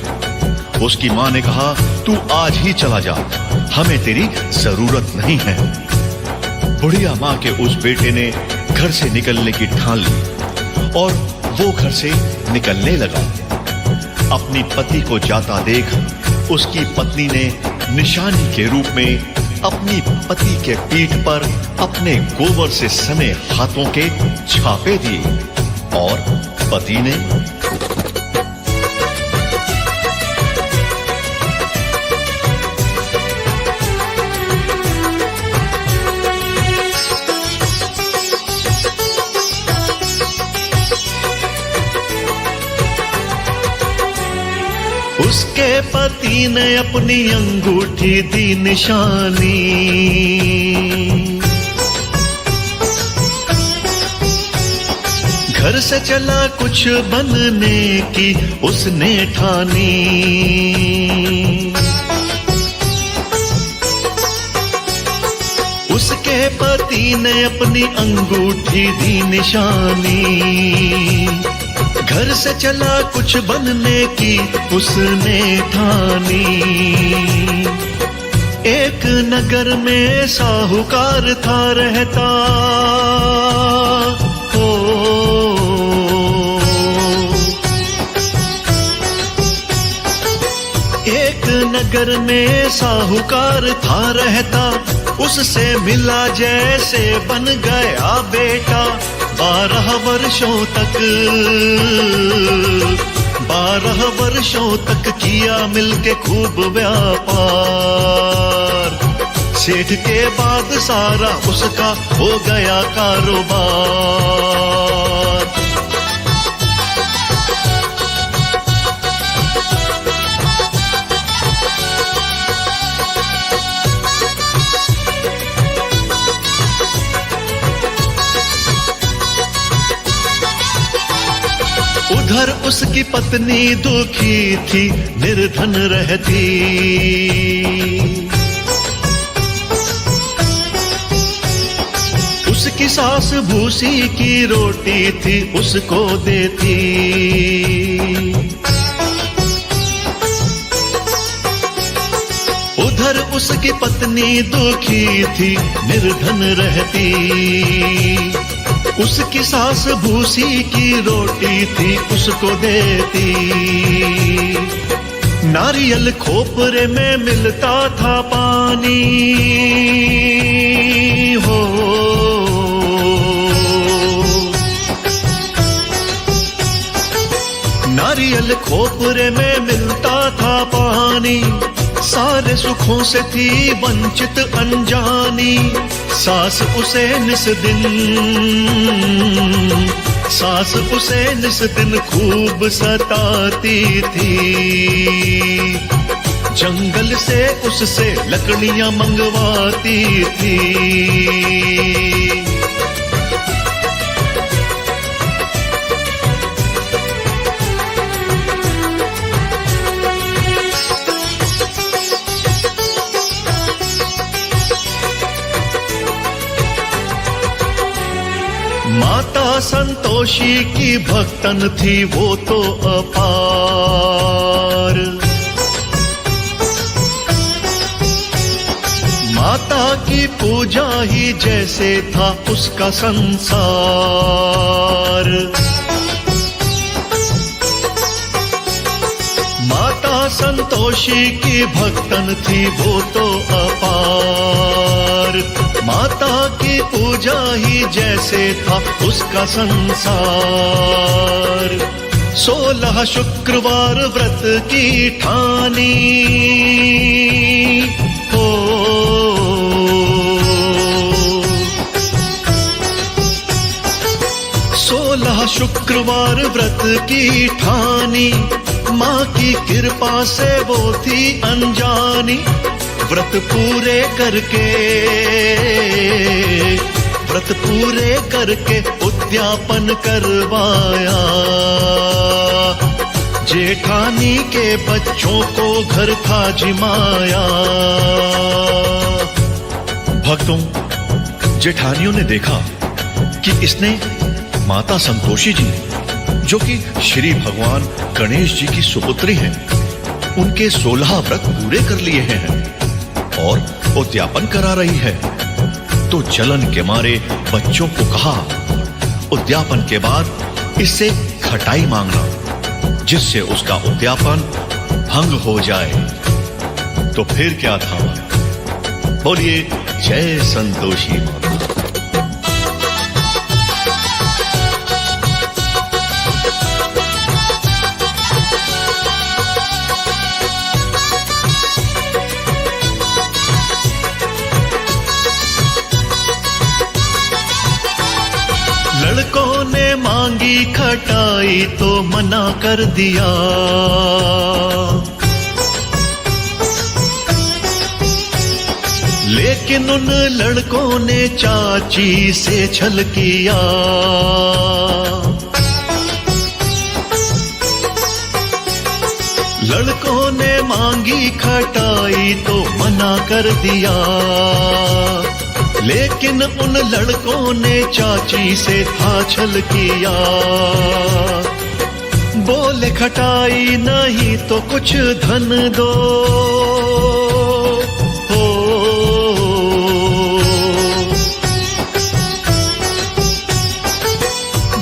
उसकी माँ ने कहा, तू आज ही चला जा, हमें तेरी जरूरत नहीं है। बुढ़िया माँ के उस बेटे ने घर से निकलने की ठान ली और वो घर से निकलने लगा। अपनी पति को जाता देख उसकी पत्नी ने निशानी के रूप में अपनी पति के पीठ पर अपने गोबर से सने हाथों के छापे दिए और पति ने उसके पति ने अपनी अंगूठी दी निशानी। घर से चला कुछ बनने की उसने ठानी। उसके पति ने अपनी अंगूठी दी निशानी। घर से चला कुछ बनने की उसने ठानी। एक नगर में साहूकार था रहता। ओ एक नगर में साहूकार था रहता, उससे मिला जैसे बन गया बेटा। 12 वर्षों तक किया मिलके खूब व्यापार। सेठ के बाद सारा उसका हो गया कारोबार। उधर उसकी पत्नी दुखी थी, निर्धन रहती। उसकी सास भूसी की रोटी थी उसको देती। उधर उसकी पत्नी दुखी थी, निर्धन रहती। उसकी सास भूसी की रोटी थी उसको देती। नारियल खोपरे में मिलता था पानी। हो नारियल खोपरे में मिलता था पानी। सारे सुखों से थी वंचित अनजानी, सास उसे निस दिन खूब सताती थी। जंगल से उससे लकड़ियां मंगवाती थी। माता संतोषी की भक्तन थी वो तो अपार। माता की पूजा ही जैसे था उसका संसार। माता संतोषी की भक्तन थी वो तो अपार। माता की पूजा ही जैसे था उसका संसार। 16 शुक्रवार व्रत की ठानी हो, 16 शुक्रवार व्रत की ठानी, माँ की कृपा से वो थी अनजानी। व्रत पूरे करके उद्यापन करवाया। जेठानी के बच्चों को घर था जिमाया। भक्तों, जेठानियों ने देखा कि इसने माता संतोषी जी, जो कि श्री भगवान गणेश जी की सुपुत्री हैं, उनके 16 व्रत पूरे कर लिए हैं और उद्यापन करा रही है। तो जलन के मारे बच्चों को कहा, उद्यापन के बाद इससे खटाई मांगना, जिससे उसका उद्यापन भंग हो जाए। तो फिर क्या था? बोलिए जय संतोषी माता। लड़कों ने मांगी खटाई तो मना कर दिया। लेकिन उन लड़कों ने चाची से छल किया। लड़कों ने मांगी खटाई तो मना कर दिया। लेकिन उन लड़कों ने चाची से था छल किया। बोले खटाई नहीं तो कुछ धन दो। हो,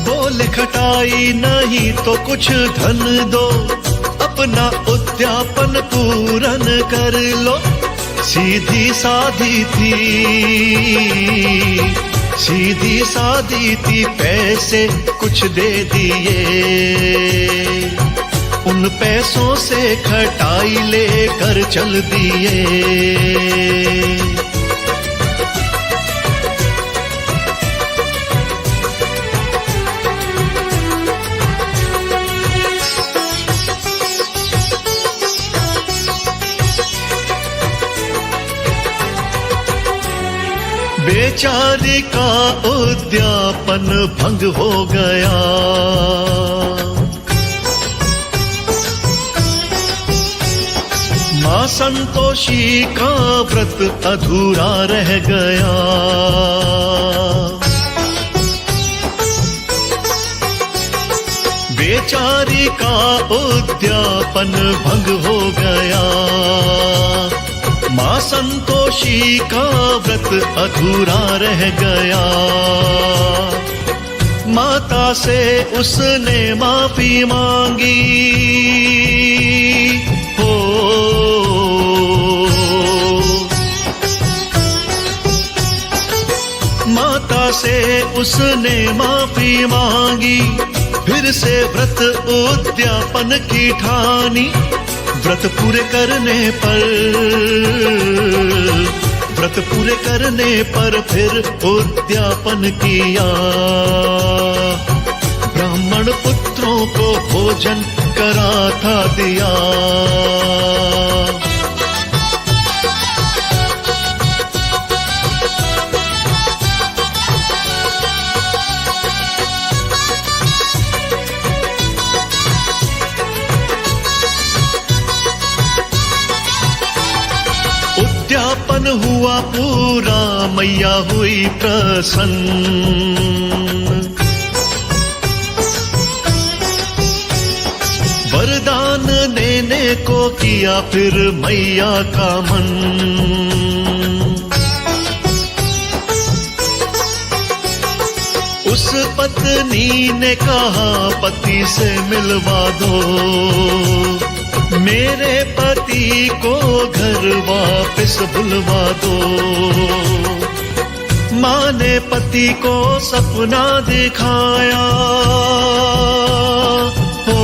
बोले खटाई नहीं तो कुछ धन दो। अपना उद्यापन पूरन कर लो। सीधी सादी थी पैसे कुछ दे दिए। उन पैसों से खटाई लेकर चल दिए। बेचारी का उद्यापन भंग हो गया। मां संतोषी का व्रत अधूरा रह गया। बेचारी का उद्यापन भंग हो गया। मां संतोषी का व्रत अधूरा रह गया। माता से उसने माफी मांगी। हो, माता से उसने माफी मांगी। फिर से व्रत उद्यापन की ठानी। व्रत पूरे करने पर फिर उद्यापन किया। ब्राह्मण पुत्रों को भोजन करा था दिया। उद्यापन हुआ पूरा, मैया हुई प्रसन्न। वरदान देने को किया फिर मैया का मन। उस पत्नी ने कहा पति से मिलवा दो, मेरे पति को घर वापस बुलवा दो। माँ ने पति को सपना दिखाया, हो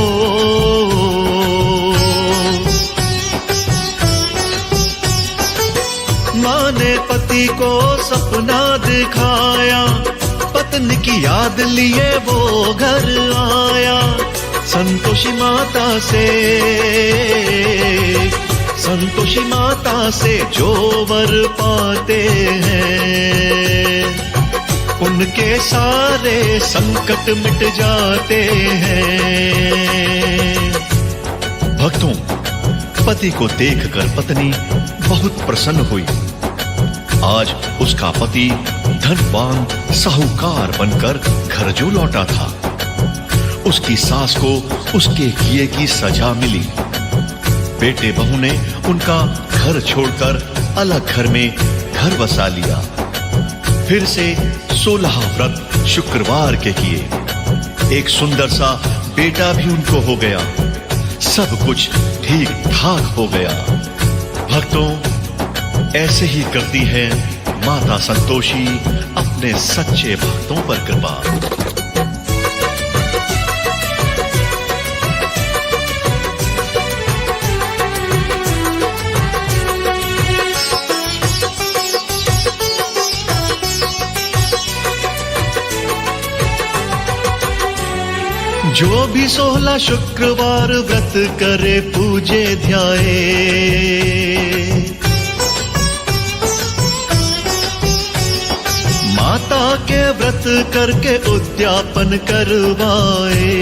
माँ ने पति को सपना दिखाया। पत्नी की याद लिए वो घर आया। संतोषी माता से जो वर पाते हैं, उनके सारे संकट मिट जाते हैं। भक्तों, पति को देखकर पत्नी बहुत प्रसन्न हुई। आज उसका पति धनवान साहूकार बनकर घर जो लौटा था। उसकी सास को उसके किए की सजा मिली। बेटे बहू ने उनका घर छोड़कर अलग घर में घर बसा लिया। फिर से 16 व्रत शुक्रवार के किए। एक सुंदर सा बेटा भी उनको हो गया। सब कुछ ठीक ठाक हो गया। भक्तों, ऐसे ही करती है माता संतोषी अपने सच्चे भक्तों पर कृपा। जो भी 16 शुक्रवार व्रत करे पूजे ध्याए, माता के व्रत करके उद्यापन करवाए।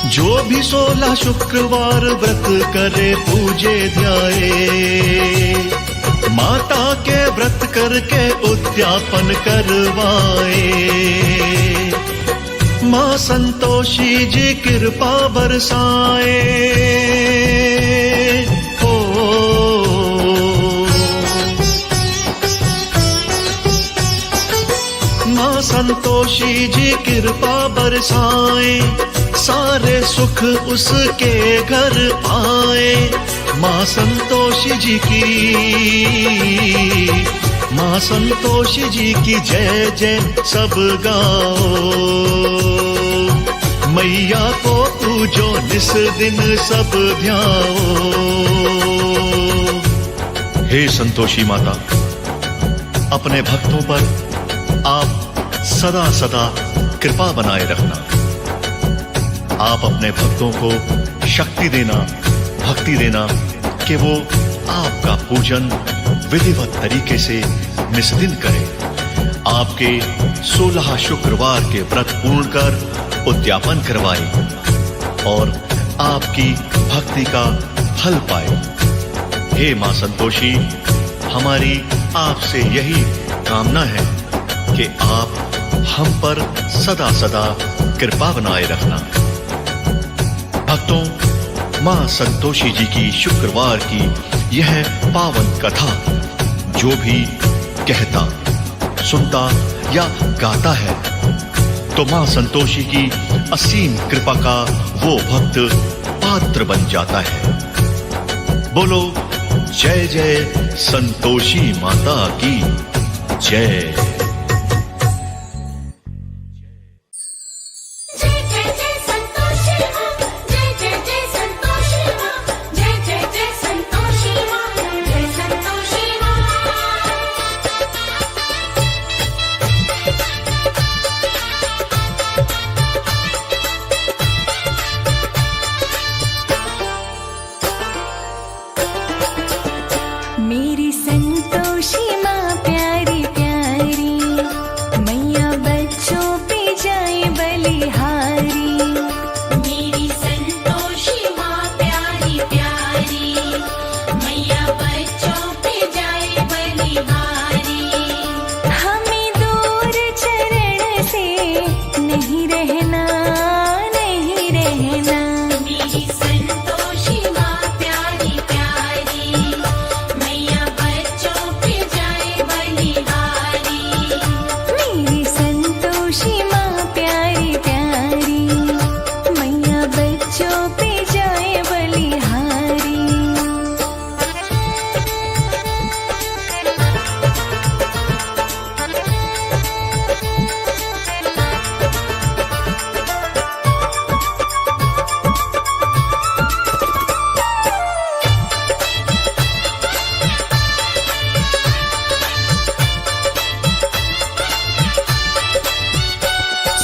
जो भी 16 शुक्रवार व्रत करे पूजे ध्याए, माता के व्रत करके उद्यापन करवाए। माँ संतोषी जी कृपा बरसाए। हो माँ संतोषी जी कृपा बरसाए। सारे सुख उसके घर आए। माँ संतोषी जी की जय जय सब गाओ। मैया को पूजो निस दिन सब ध्याओ। हे संतोषी माता, अपने भक्तों पर आप सदा सदा कृपा बनाए रखना। आप अपने भक्तों को शक्ति देना, भक्ति देना कि वो आपका पूजन विधिवत तरीके से निस्दिन करें। आपके 16 शुक्रवार के व्रत पूर्ण कर उद्यापन करवाए और आपकी भक्ति का फल पाए। हे मां संतोषी, हमारी आपसे यही कामना है कि आप हम पर सदा सदा कृपा बनाए रखना। भक्तों, मां संतोषी जी की शुक्रवार की यह पावन कथा जो भी कहता, सुनता या गाता है, तो मां संतोषी की असीम कृपा का वो भक्त पात्र बन जाता है। बोलो जय जय संतोषी माता की जय। जय बलिहारी। हमें दूर चरण से नहीं रहना, नहीं रहना। मेरी संतोषी माँ प्यारी प्यारी, मैया बच्चों पे जाए बलिहारी। मेरी संतोषी माँ प्यारी प्यारी, मैया बच्चों पे जाए बलिहारी।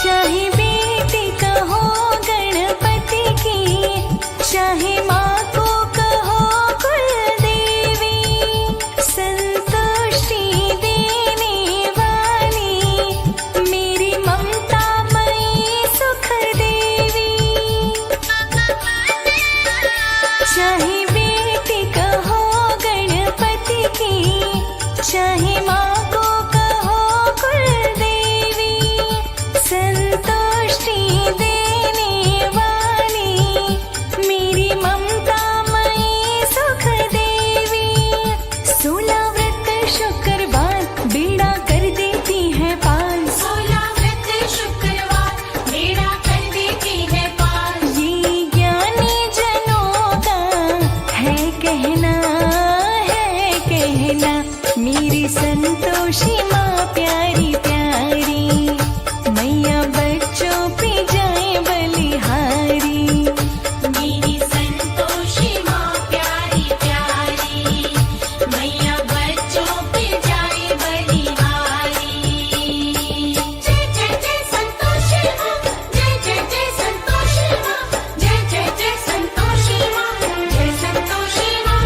चाहे बेटी कहो गणपति की, चाहे माँ को कहो कुल देवी, संतुष्टि देने वाली मेरी ममता मई सुख देवी। चाहे बेटी कहो गणपति की, चाहे माँ को कहो कुल देवी, संतुष्टि देने वाली मेरी ममता मई सुख देवी। 16 व्रत शुक्रवार बेड़ा कर देती है पार, 16 व्रत शुक्रवार बेड़ा कर देती है पार। ये ज्ञानी जनों का है कहना, है कहना। मेरी संतोषी माँ प्यारी प्यारी, मैया बच्चों पे जाए बलिहारी। मेरी संतोषी माँ प्यारी प्यारी, मैया बच्चों पे जाए बलिहारी। जय जय जय संतोषी माँ, जय जय जय संतोषी माँ, जय जय जय संतोषी माँ, जय संतोषी माँ।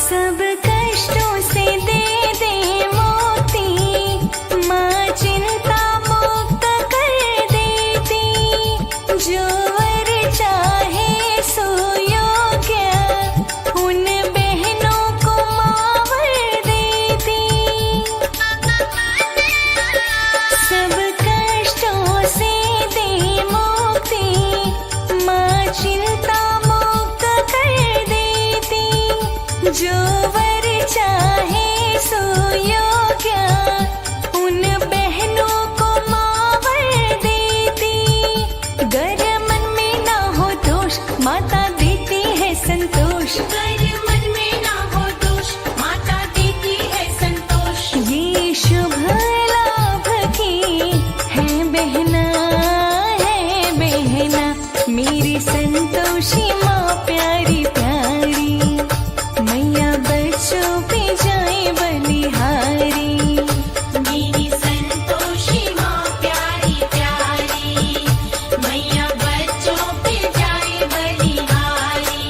सब कष्टों से दे दे मुक्ति, माँ चिंता मुक्त कर देती। जो वर चाहे सो योग्य, उन बहनों को माँ वर देती। सब कष्टों से दे मुक्ति, माँ चिंता मुक्त कर देती। जो वर चाहे सो योग्य, उन बहनों को माँ वर देती। गर मन में ना हो दोष, माता देती है संतोष। अगर मन में ना हो दोष, माता देती है संतोष। ये शुभ लाभ की है बहना, है बहना। मेरी संतोषी माँ प्यारी प्यारी, मैया बच्चों पे जाए बलिहारी। मेरी संतोषी माँ प्यारी प्यारी, मैया बच्चों पे जाए बलिहारी।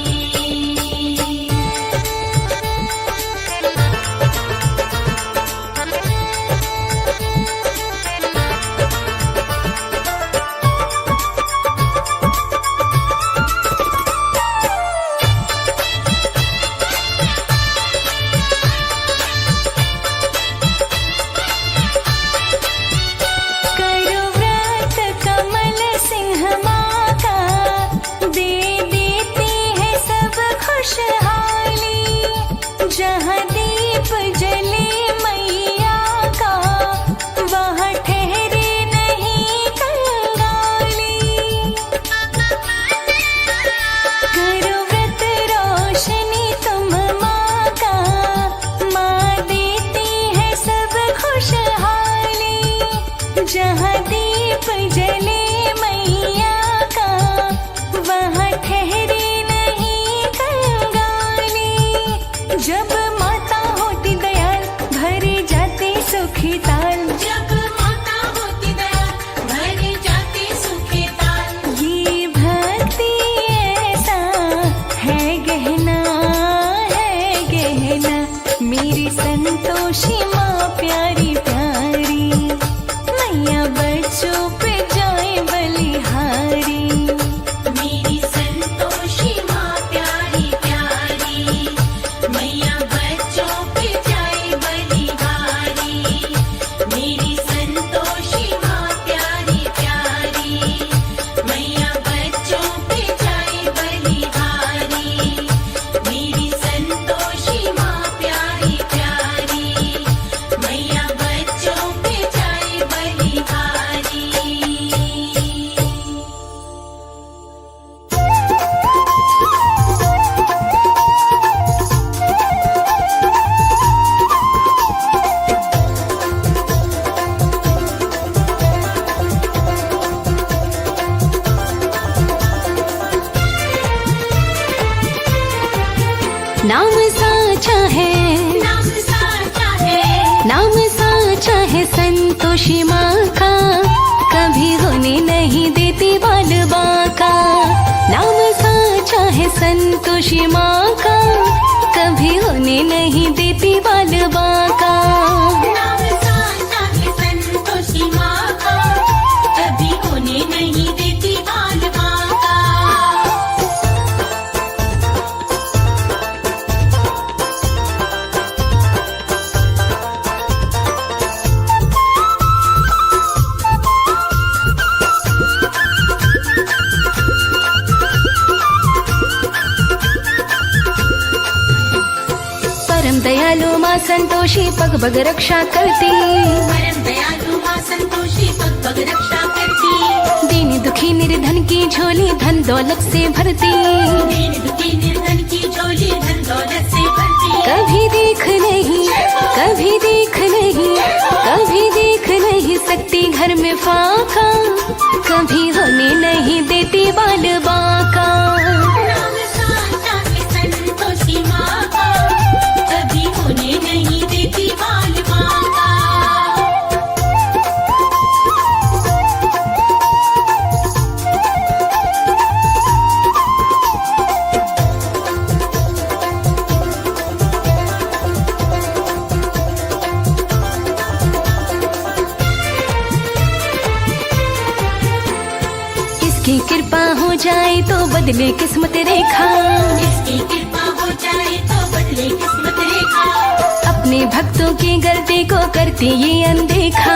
करो व्रत कमल सिंह माँ का, दे देती है सब खुशहाली। जहाँ दीप जले मैया का, वहाँ ठहरे नहीं कंगाली। करो व्रत रोशनी तुम माँ का, माँ देती है सब खुशहाली। जहाँ दीप जले मैया का, वहाँ ठहरे नहीं कंगाली। जब माता होती दयाल, भरे जाते सुखी ताल। जब माता होती दयाल, भरे जाते सुखे ताल। ये भक्ति ऐसा है गहना, है गहना। मेरी संतोषी माँ प्यारी प्यारी, संतोषी माँ का, कभी होने नहीं देती बाल बांका। नाम साचा है संतोषी माँ का, कभी होने नहीं देती बाल बांका। नाम साचा है संतोषी माँ का, कभी होने नहीं देती बाल बांका। परम दयालु माँ संतोषी पग पग रक्षा करती, परम दयालु माँ संतोषी पग पग रक्षा करती। दीन दुखी निर्धन की झोली धन दौलत से भरती, दीन दुखी निर्धन की झोली धन दौलत से भरती। कभी देख नहीं, कभी देख नहीं, कभी देख नहीं सकती घर में फाका, कभी होने नहीं देती बाल बांका। नाम साचा है संतोषी माँ का, कभी होने नहीं देती बाल बांका। इसकी कृपा हो जाए तो बदले किस्मत रेखा, इसकी कृपा हो जाए तो बदले किस्मत रेखा। अपने भक्तों की गलती को करती ये अनदेखा,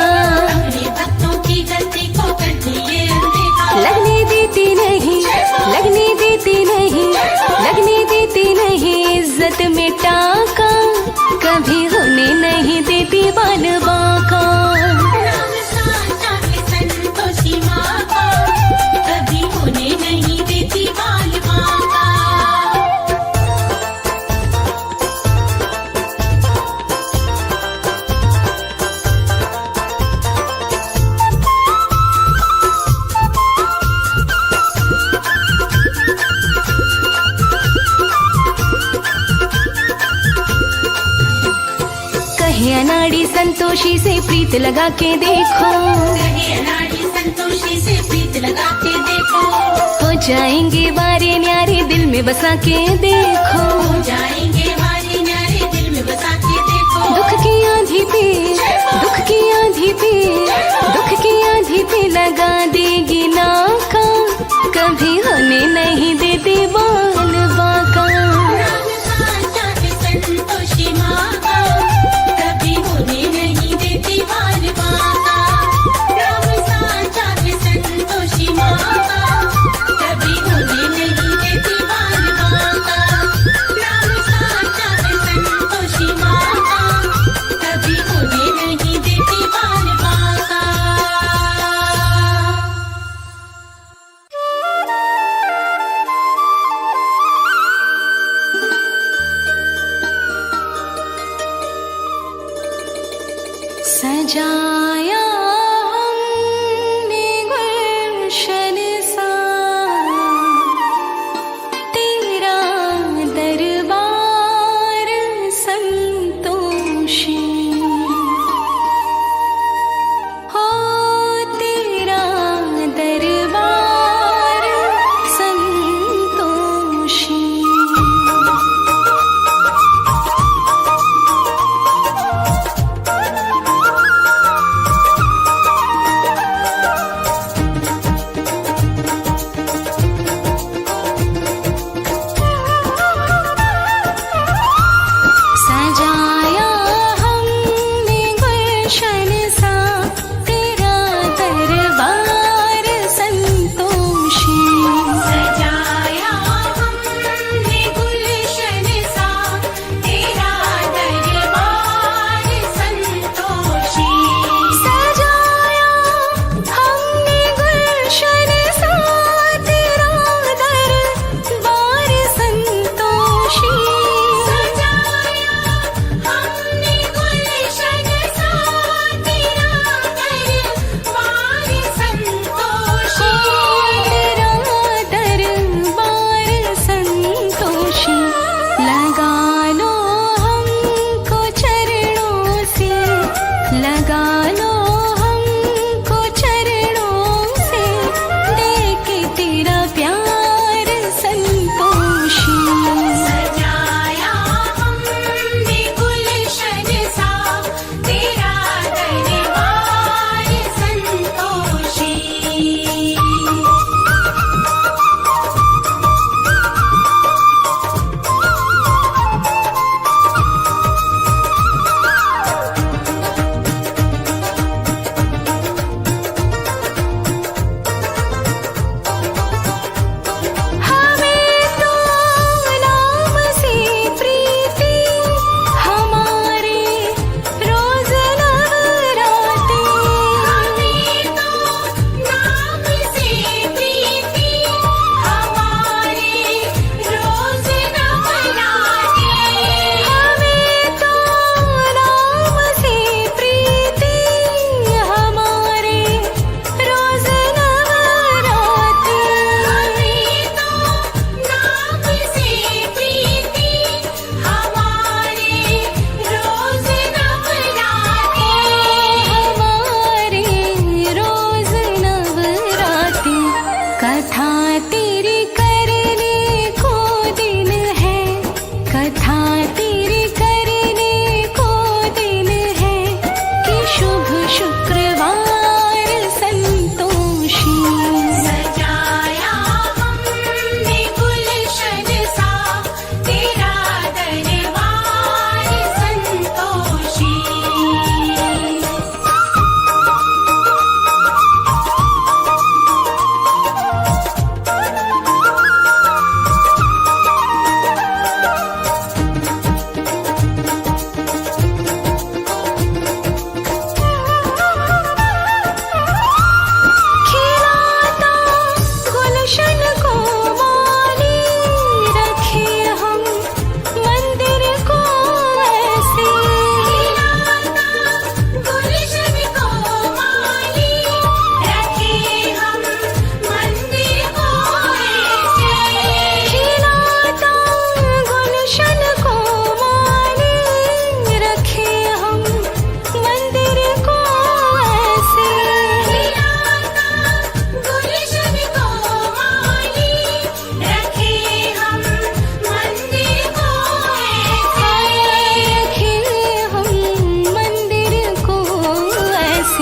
अपने भक्तों की गलती को करती ये अनदेखा। लगने देती नहीं, लगने देती नहीं, लगने देती नहीं इज्जत में टाका, कभी होने नहीं देती बाल बांका। नाम साचा है संतोषी माँ का, कभी होने नहीं देती बाल बांका। कहे अनाड़ी संतोषी से प्रीत लगा के देखो, कहे अनाड़ी संतोषी से प्रीत लगा के देखो। हो जाएंगे बारे न्यारे दिल में बसा के देखो। हो जाएंगे वारे न्यारे दिल में बसा के देखो। दुख की आंधी पे, दुख की आंधी पे, दुख की आंधी पे लगा देगी नाका, कभी होने नहीं देती बाल बांका। नाम साचा है संतोषी माँ का, कभी होने नहीं देती बाल बांका। नाम साचा है संतोषी माँ का, कभी होने नहीं देती बाल बांका। नाम साचा है संतोषी माँ का, कभी होने नहीं देती बाल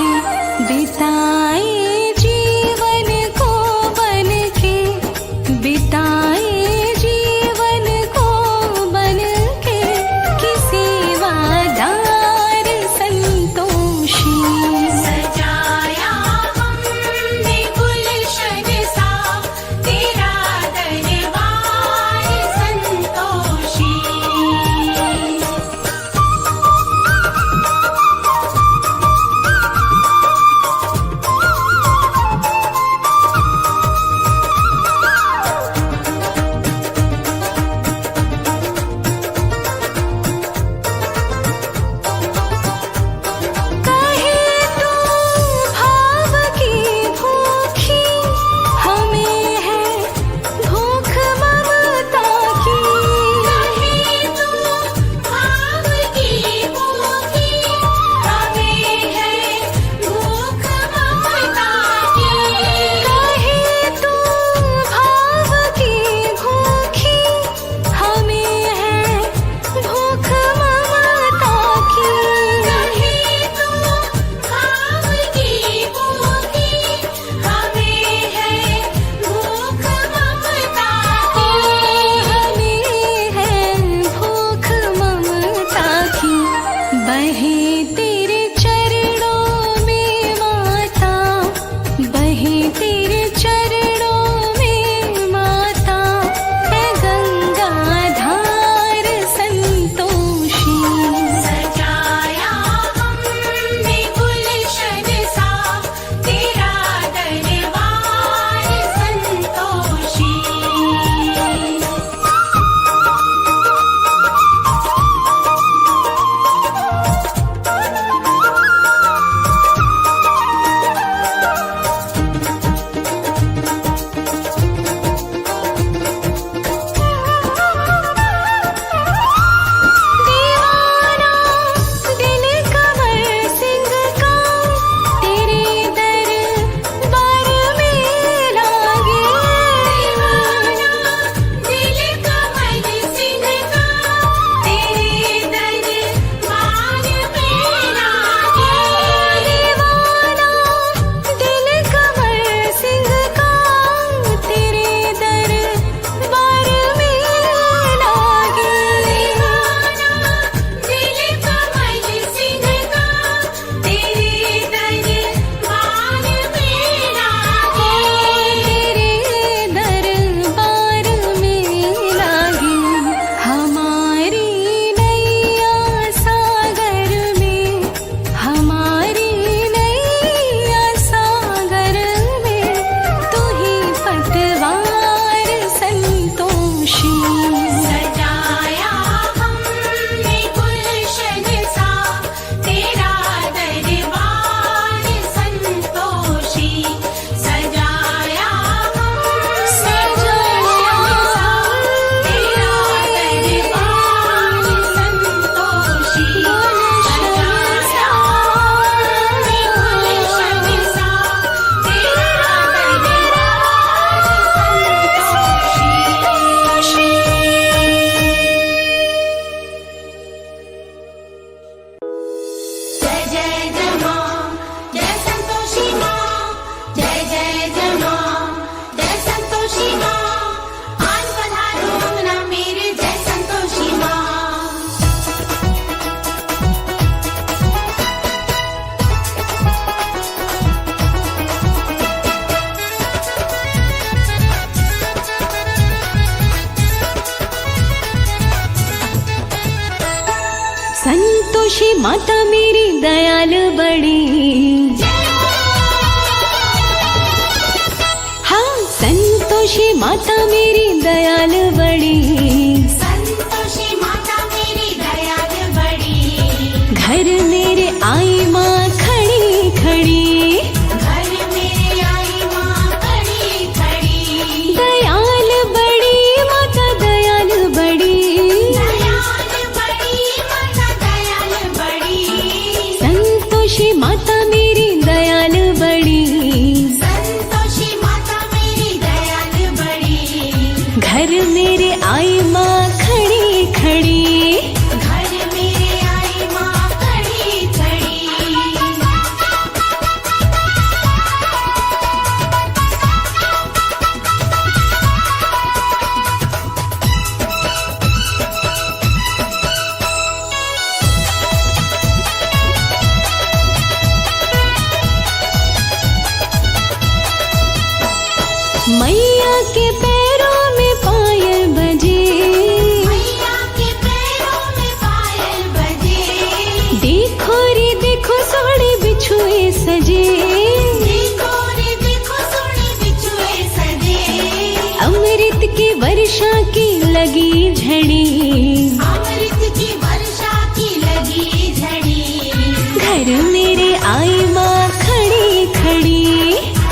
के बिताए जीवन को बन के, बिताए जीवन को बन के किसी वादार संतोषी। सजाया हमने गुलशन सा तेरा दरबार संतोषी। कहे तो भाव की भूखी हमें है भूख ममता की। कहे तो भाव की भूखी हमें है भूख ममता की। कहे तो भाव की भूखी हमें है भूख ममता की। कहे तो भाव की भूखी हमें है भूख ममता की। हमें है भूख ममता की। बहे तेरे चरणों में माता, बहे तेरे चरणों में माता, है गंगाधार संतोषी। सजाया हमने गुलशन सा तेरा दरबार संतोषी। दीवाना दिल कमर सिंह का तेरे दरबार में लागे। दीवाना दिल कमल सिंह का तेरे दरबार में लागे। दीवाना दिल कमर सिंह का तेरे दरबार में लागे। दीवाना दिल कमल सिंह का तेरे दरबार में लागे। तेरे दरबार में लागे। हमारी नैया सागर में, हमारी नैया सागर में तू ही पतवार संतोषी। सजाया हमने गुलशन सा तेरा दरबार संतोषी। सजाया हमने गुलशन सा तेरा दरबार संतोषी। सजाया हमने गुलशन सा तेरा दरबार संतोषी। जय जय जय मां जय संतोषी मां, जय जय जय मां जय संतोषी मां। आज पधारो अंगना मेरे जय संतोषी मां। संतोषी माता मेरी दयाल बड़ी, हाँ संतोषी माता मेरी दयाल बड़ी। संतोषी माता मेरी दयाल बड़ी। घर मेरे आई माँ खड़ी खड़ी, घर मेरे आई मां खड़ी खड़ी। दयाल बड़ी माता दयाल बड़ी। दयाल बड़ी माता दयाल बड़ी। संतोषी माता मेरी दयाल बड़ी। संतोषी माता मेरी दयाल बड़ी। घर मेरे आई के पैरों में पायल बजे, मैया के पैरों में पायल बजे। देखो रे देखो सोहनी बिछुए सजे, देखो रे देखो सोहनी बिछुए सजे। अमृत की वर्षा की लगी झड़ी, अमृत की वर्षा की लगी झड़ी। घर मेरे आई माँ खड़ी खड़ी,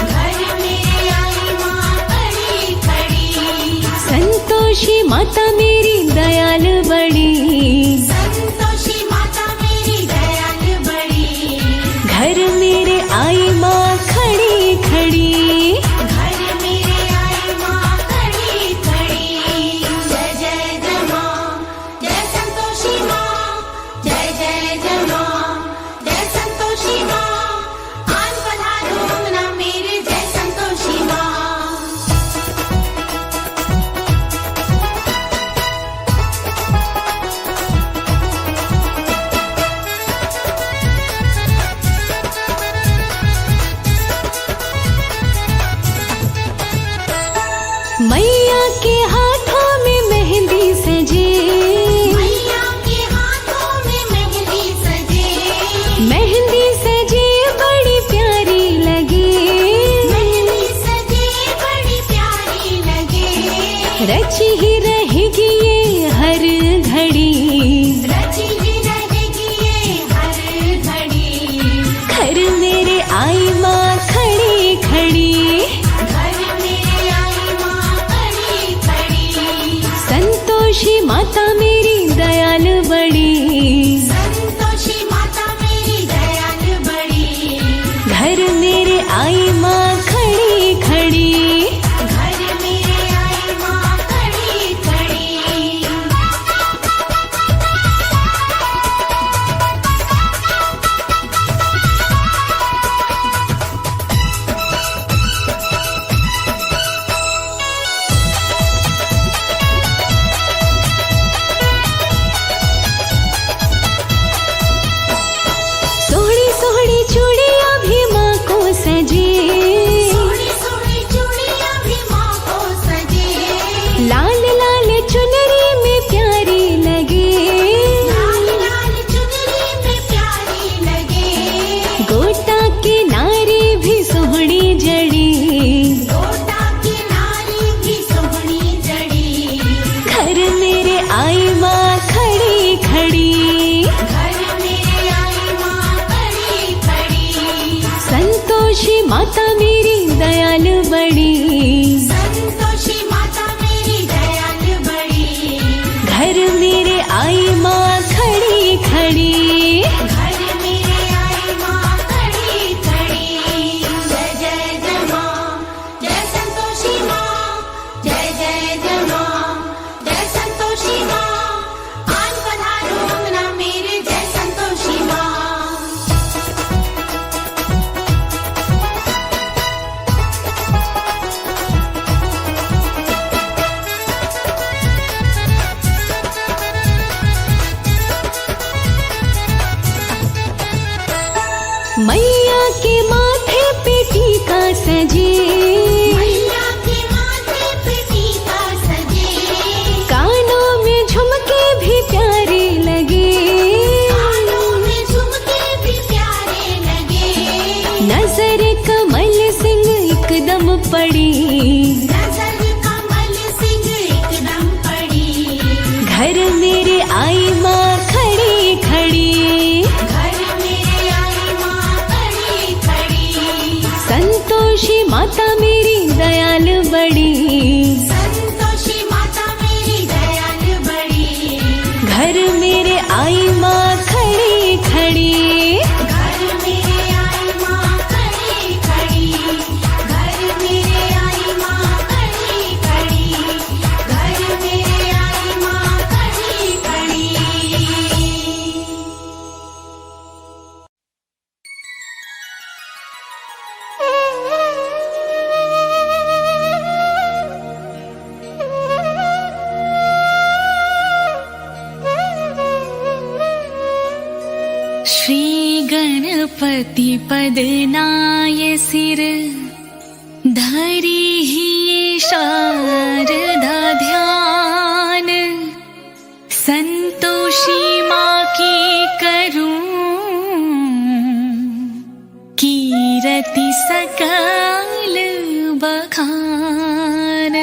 घर मेरे आई माँ खड़ी खड़ी। संतोषी माता मेरी दयाल बड़ी, संतोषी माता मेरी दयाल बड़ी। घर मेरे आई माँ खड़ी खड़ी। घर मेरे आई माँ खड़ी खड़ी। जय जय जय माँ, जय संतोषी माँ, जय जय जय माँ, जय संतोषी माँ। आज पधारो ना मेरे जय संतोषी माँ। मैया के हाथों में मेहंदी सजे, मैया के हाथों में मेहंदी सजे। मेहंदी सजे बड़ी प्यारी लगे, मेहंदी सजे बड़ी प्यारी लगे। रची ही रहेगी ये हर घड़ी, रची ही रहेगी ये हर घड़ी। घर मेरे आई माँ खड़ी खड़ी। घर मेरे आई माँ खड़ी खड़ी। संतोषी माता मेरी दयाल बड़ी, संतोषी माता मेरी दयाल बड़ी। घर मेरे आई माँ खड़ी खड़ी। घर मेरे आई माँ खड़ी खड़ी। सोहनी सोहनी चूड़ियाँ भी माँ को सजे, सोहनी सोहनी चूड़ियाँ भी माँ को सजे। लाल लाल चुनरी में प्यारी लगे, लाल लाल चुनरी में प्यारी लगे। गोटा की नारी भी सोहनी जड़ी, गोटा की नारी भी सोहनी जड़ी। घर मेरे आई माँ खड़ी खड़ी। घर मेरे आई माँ खड़ी खड़ी। संतोषी माता मेरी दयाल बड़ी, संतोषी माता मेरी दयाल बड़ी। घर मेरे आई माँ खड़ी खड़ी। घर मेरे आई माँ खड़ी खड़ी। जय जय जय माँ, जय संतोषी माँ, जय जय जय माँ, जय संतोषी माँ। आज पधारो ना मेरे जय संतोषी माँ। मैया के माथे पे टीका सजे, मैया के माथे पे टीका सजे। कानों में झुमके भी प्यारे लगे, कानों में झुमके भी प्यारे लगे। नजर कमल सिंह एकदम पड़ी, नजर कमल सिंह एकदम पड़ी। घर मेरे आई माँ खड़ी खड़ी। घर मेरे आई माँ खड़ी खड़ी। संतोषी माता मेरी दयाल बड़ी, संतोषी माता मेरी दयाल बड़ी। घर मेरे आई माँ खड़ी खड़ी। घर मेरे आई माँ खड़ी खड़ी। घर मेरे आई माँ खड़ी खड़ी। घर मेरे आई माँ खड़ी खड़ी। श्री गणपति पद नाय सिर धरी ही शारदा ध्यान, संतोषी माँ की करूं कीरति सकल बखान।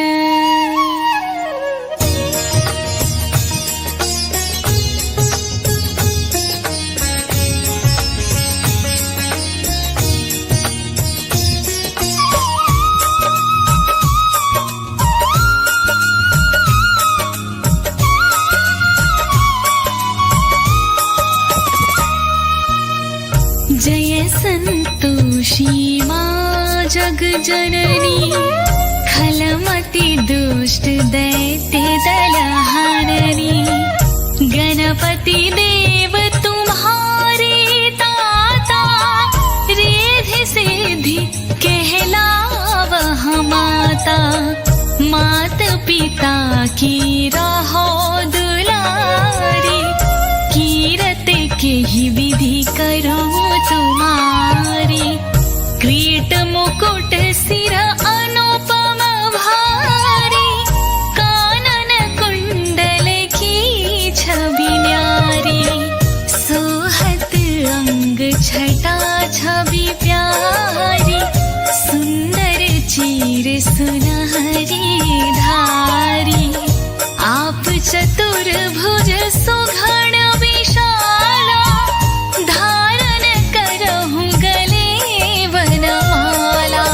जय संतोषी माँ जग जननी, खलमति दुष्ट दैत्य दलहाननी। गणपति देव तुम्हारे ताता, रिद्धि सिद्धि कहलावह माता। मात पिता की रहो दुलारी, कीरत के ही विधि करो तुम्हारी। क्रीट मुकुट सिर अनुपम भारी, कानन कुंडल की छवि न्यारी। सोहत अंग छटा छवि प्यारी, सुंदर चीर सुनहरी धारी। आप चतुर्भुज सुघड़ विशाला, धारण करहु गले वनमाला।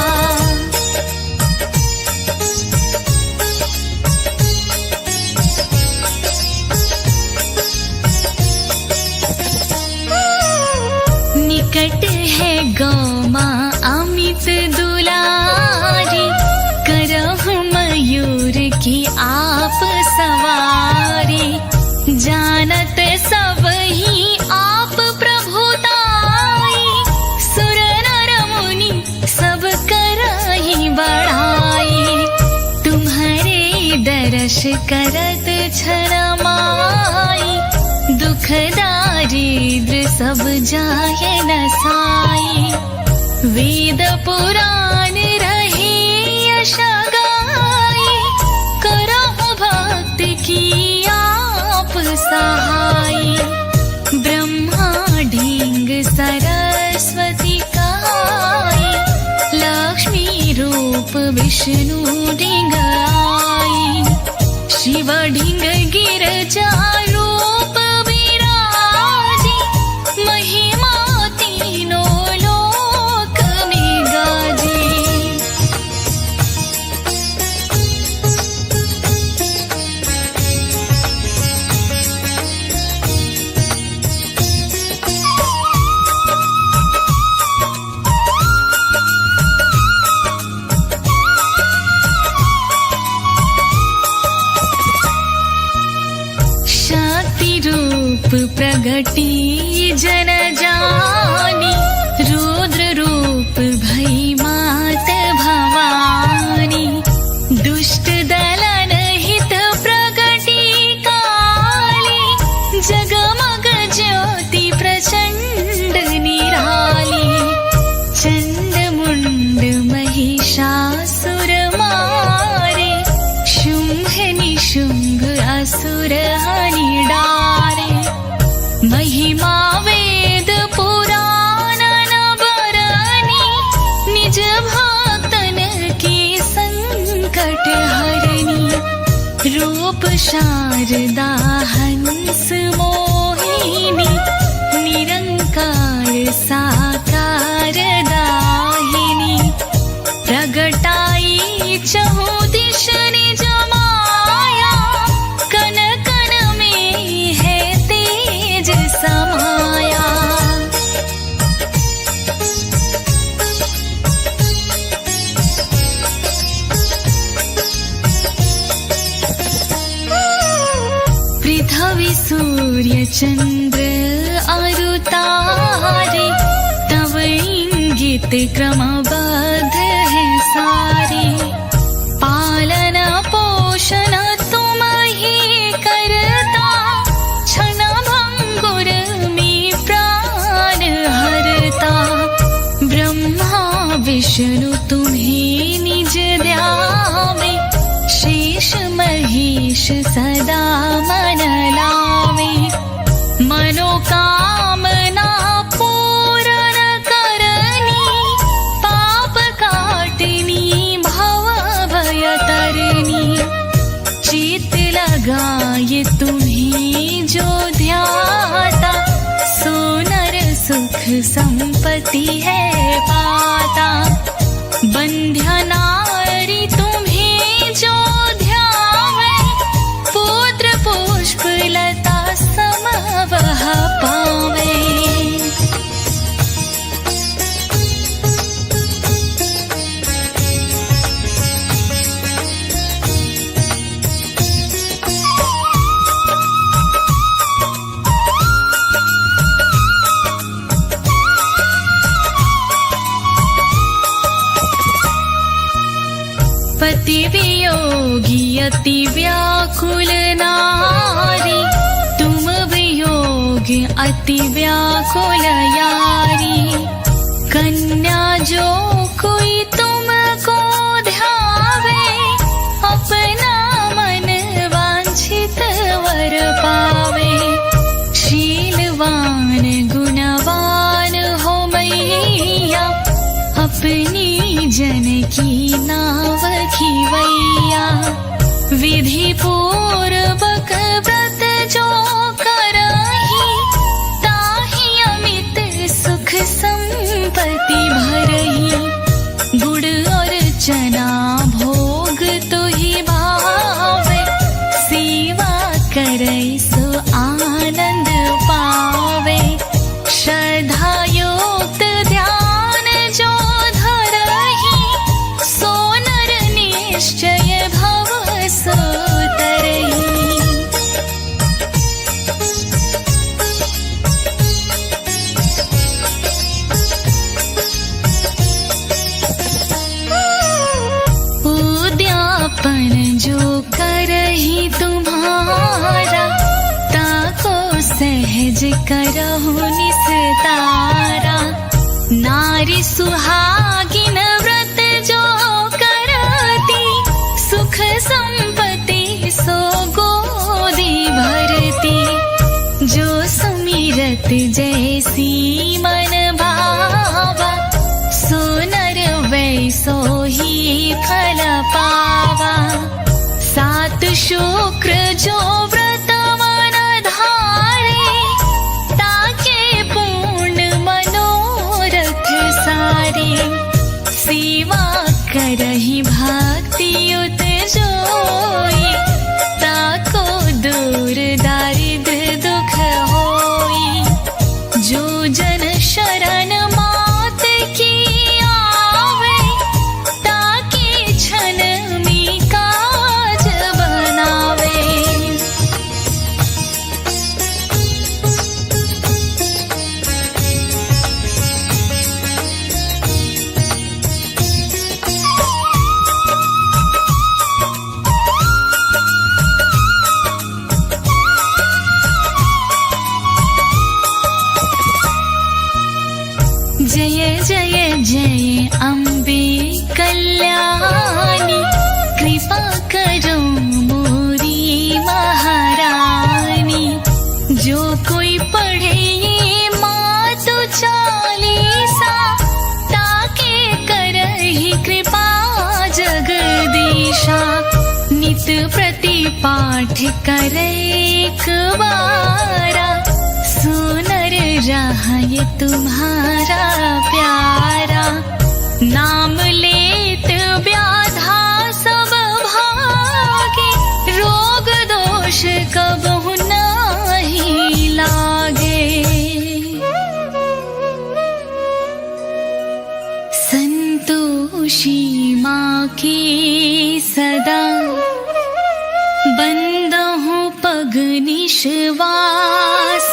निकट है गौ माँ अमित दुलारी, करहु मयूर की आप सवारी। जानत सब ही आप प्रभुताई, सुर नर मुनि सब करहि बड़ाई। तुम्हारे दर्श करत क्षण माई, दुख दारिद्र सब जाए नसाई। वेद पुराण रहे यश गाई, करहु भक्त की आप सहाई। ब्रह्मा ढींग सरस्वती काई, लक्ष्मी रूप विष्णु ढींग आई। शिव ढींग गिरजा रूप विराजी, महिमा तीनों लोक में गाजी। शक्ति रूप प्रगटी जन जानी, रुद्र रूप भई मात भवानी। दुष्ट दलन हित प्रगटी काली, जगमग ज्योति प्रचंड निराली। चंड मुंड महिषासुर मारे, शुंभ निशुंभ असुर हनि डारे। महिमा वेद पुराण न बरनी, निज भक्तन की संकट हरनी। रूप शारदा हंस मोहिनी, निरंकार साकार दाहिनी। प्रगटाई चहु दिश निज माया, कन कन में है तेज समाया। पृथ्वी सूर्य चंद्र अरु तारे, तव इंगित क्रमबद्ध है सारे। पालन पोषण तुम ही करता, क्षण भंगुर में प्राण हरता। ब्रह्मा विष्णु तुम्हें निज ध्यावे, यश सदा मन लावे, मनोकामना पूर्ण करनी, पाप काटनी भव भय तरनी। चित लगाए तुम्हें जो ध्याता, सो नर सुख संपत्ति है पाता। बंध्या नारी तुम्हें जो ध्यावे, पुत्र पुष्प लता सम वह पावे। पति वियोगी अति व्याकुल नारी, तुम वियोग अति व्याकुल यारी। कन्या जो कोई तुमको ध्यावे, अपना मन वांछित वर पावे। शीलवान गुणवान हो मैया, अपनी जनकी नाव खिवैया। विधि पूर्वक व्रत जो करही, ताहि अमित सुख संपत्ति भरही। गुड़ और चना भोग तो ही भावे, सेवा करे सो आनंद पावे। श्रद्धा युक्त ध्यान जो धरही, सो नर निश्चय भव सो तरही। उद्यापन जो करही तुम्हारा, ताको सहज करहु निस्तारा। नारी सुहागिन व्रत जो करती, सुख संपत्ति सो गोदी भरती। जो सुमिरत जैसी मन भावा, सो नर वैसो ही फल पावा। सात शुक्र जो व्रत मन धारे, ताके पूर्ण मनोरथ सारे। सेवा करहि भक्ति युत जोई, ताको दूर दारिद्र दुख होई। जो जन शरण मात की आवे, ताके क्षण में काज बनावे। जय जय जय अम्बे कल्याणी, कृपा करो मोरी महारानी। जो कोई पढ़े ये मातु चालीसा, ताके करहि कृपा जगदीशा। नित प्रति पाठ करे एक बारा, सुनर रहे तुम्हारा प्यारा। नाम लेत व्याधा सब भागे, रोग दोष कबहु नहीं लागे। संतोषी माँ की सदा, बंदहु पग निश्वास।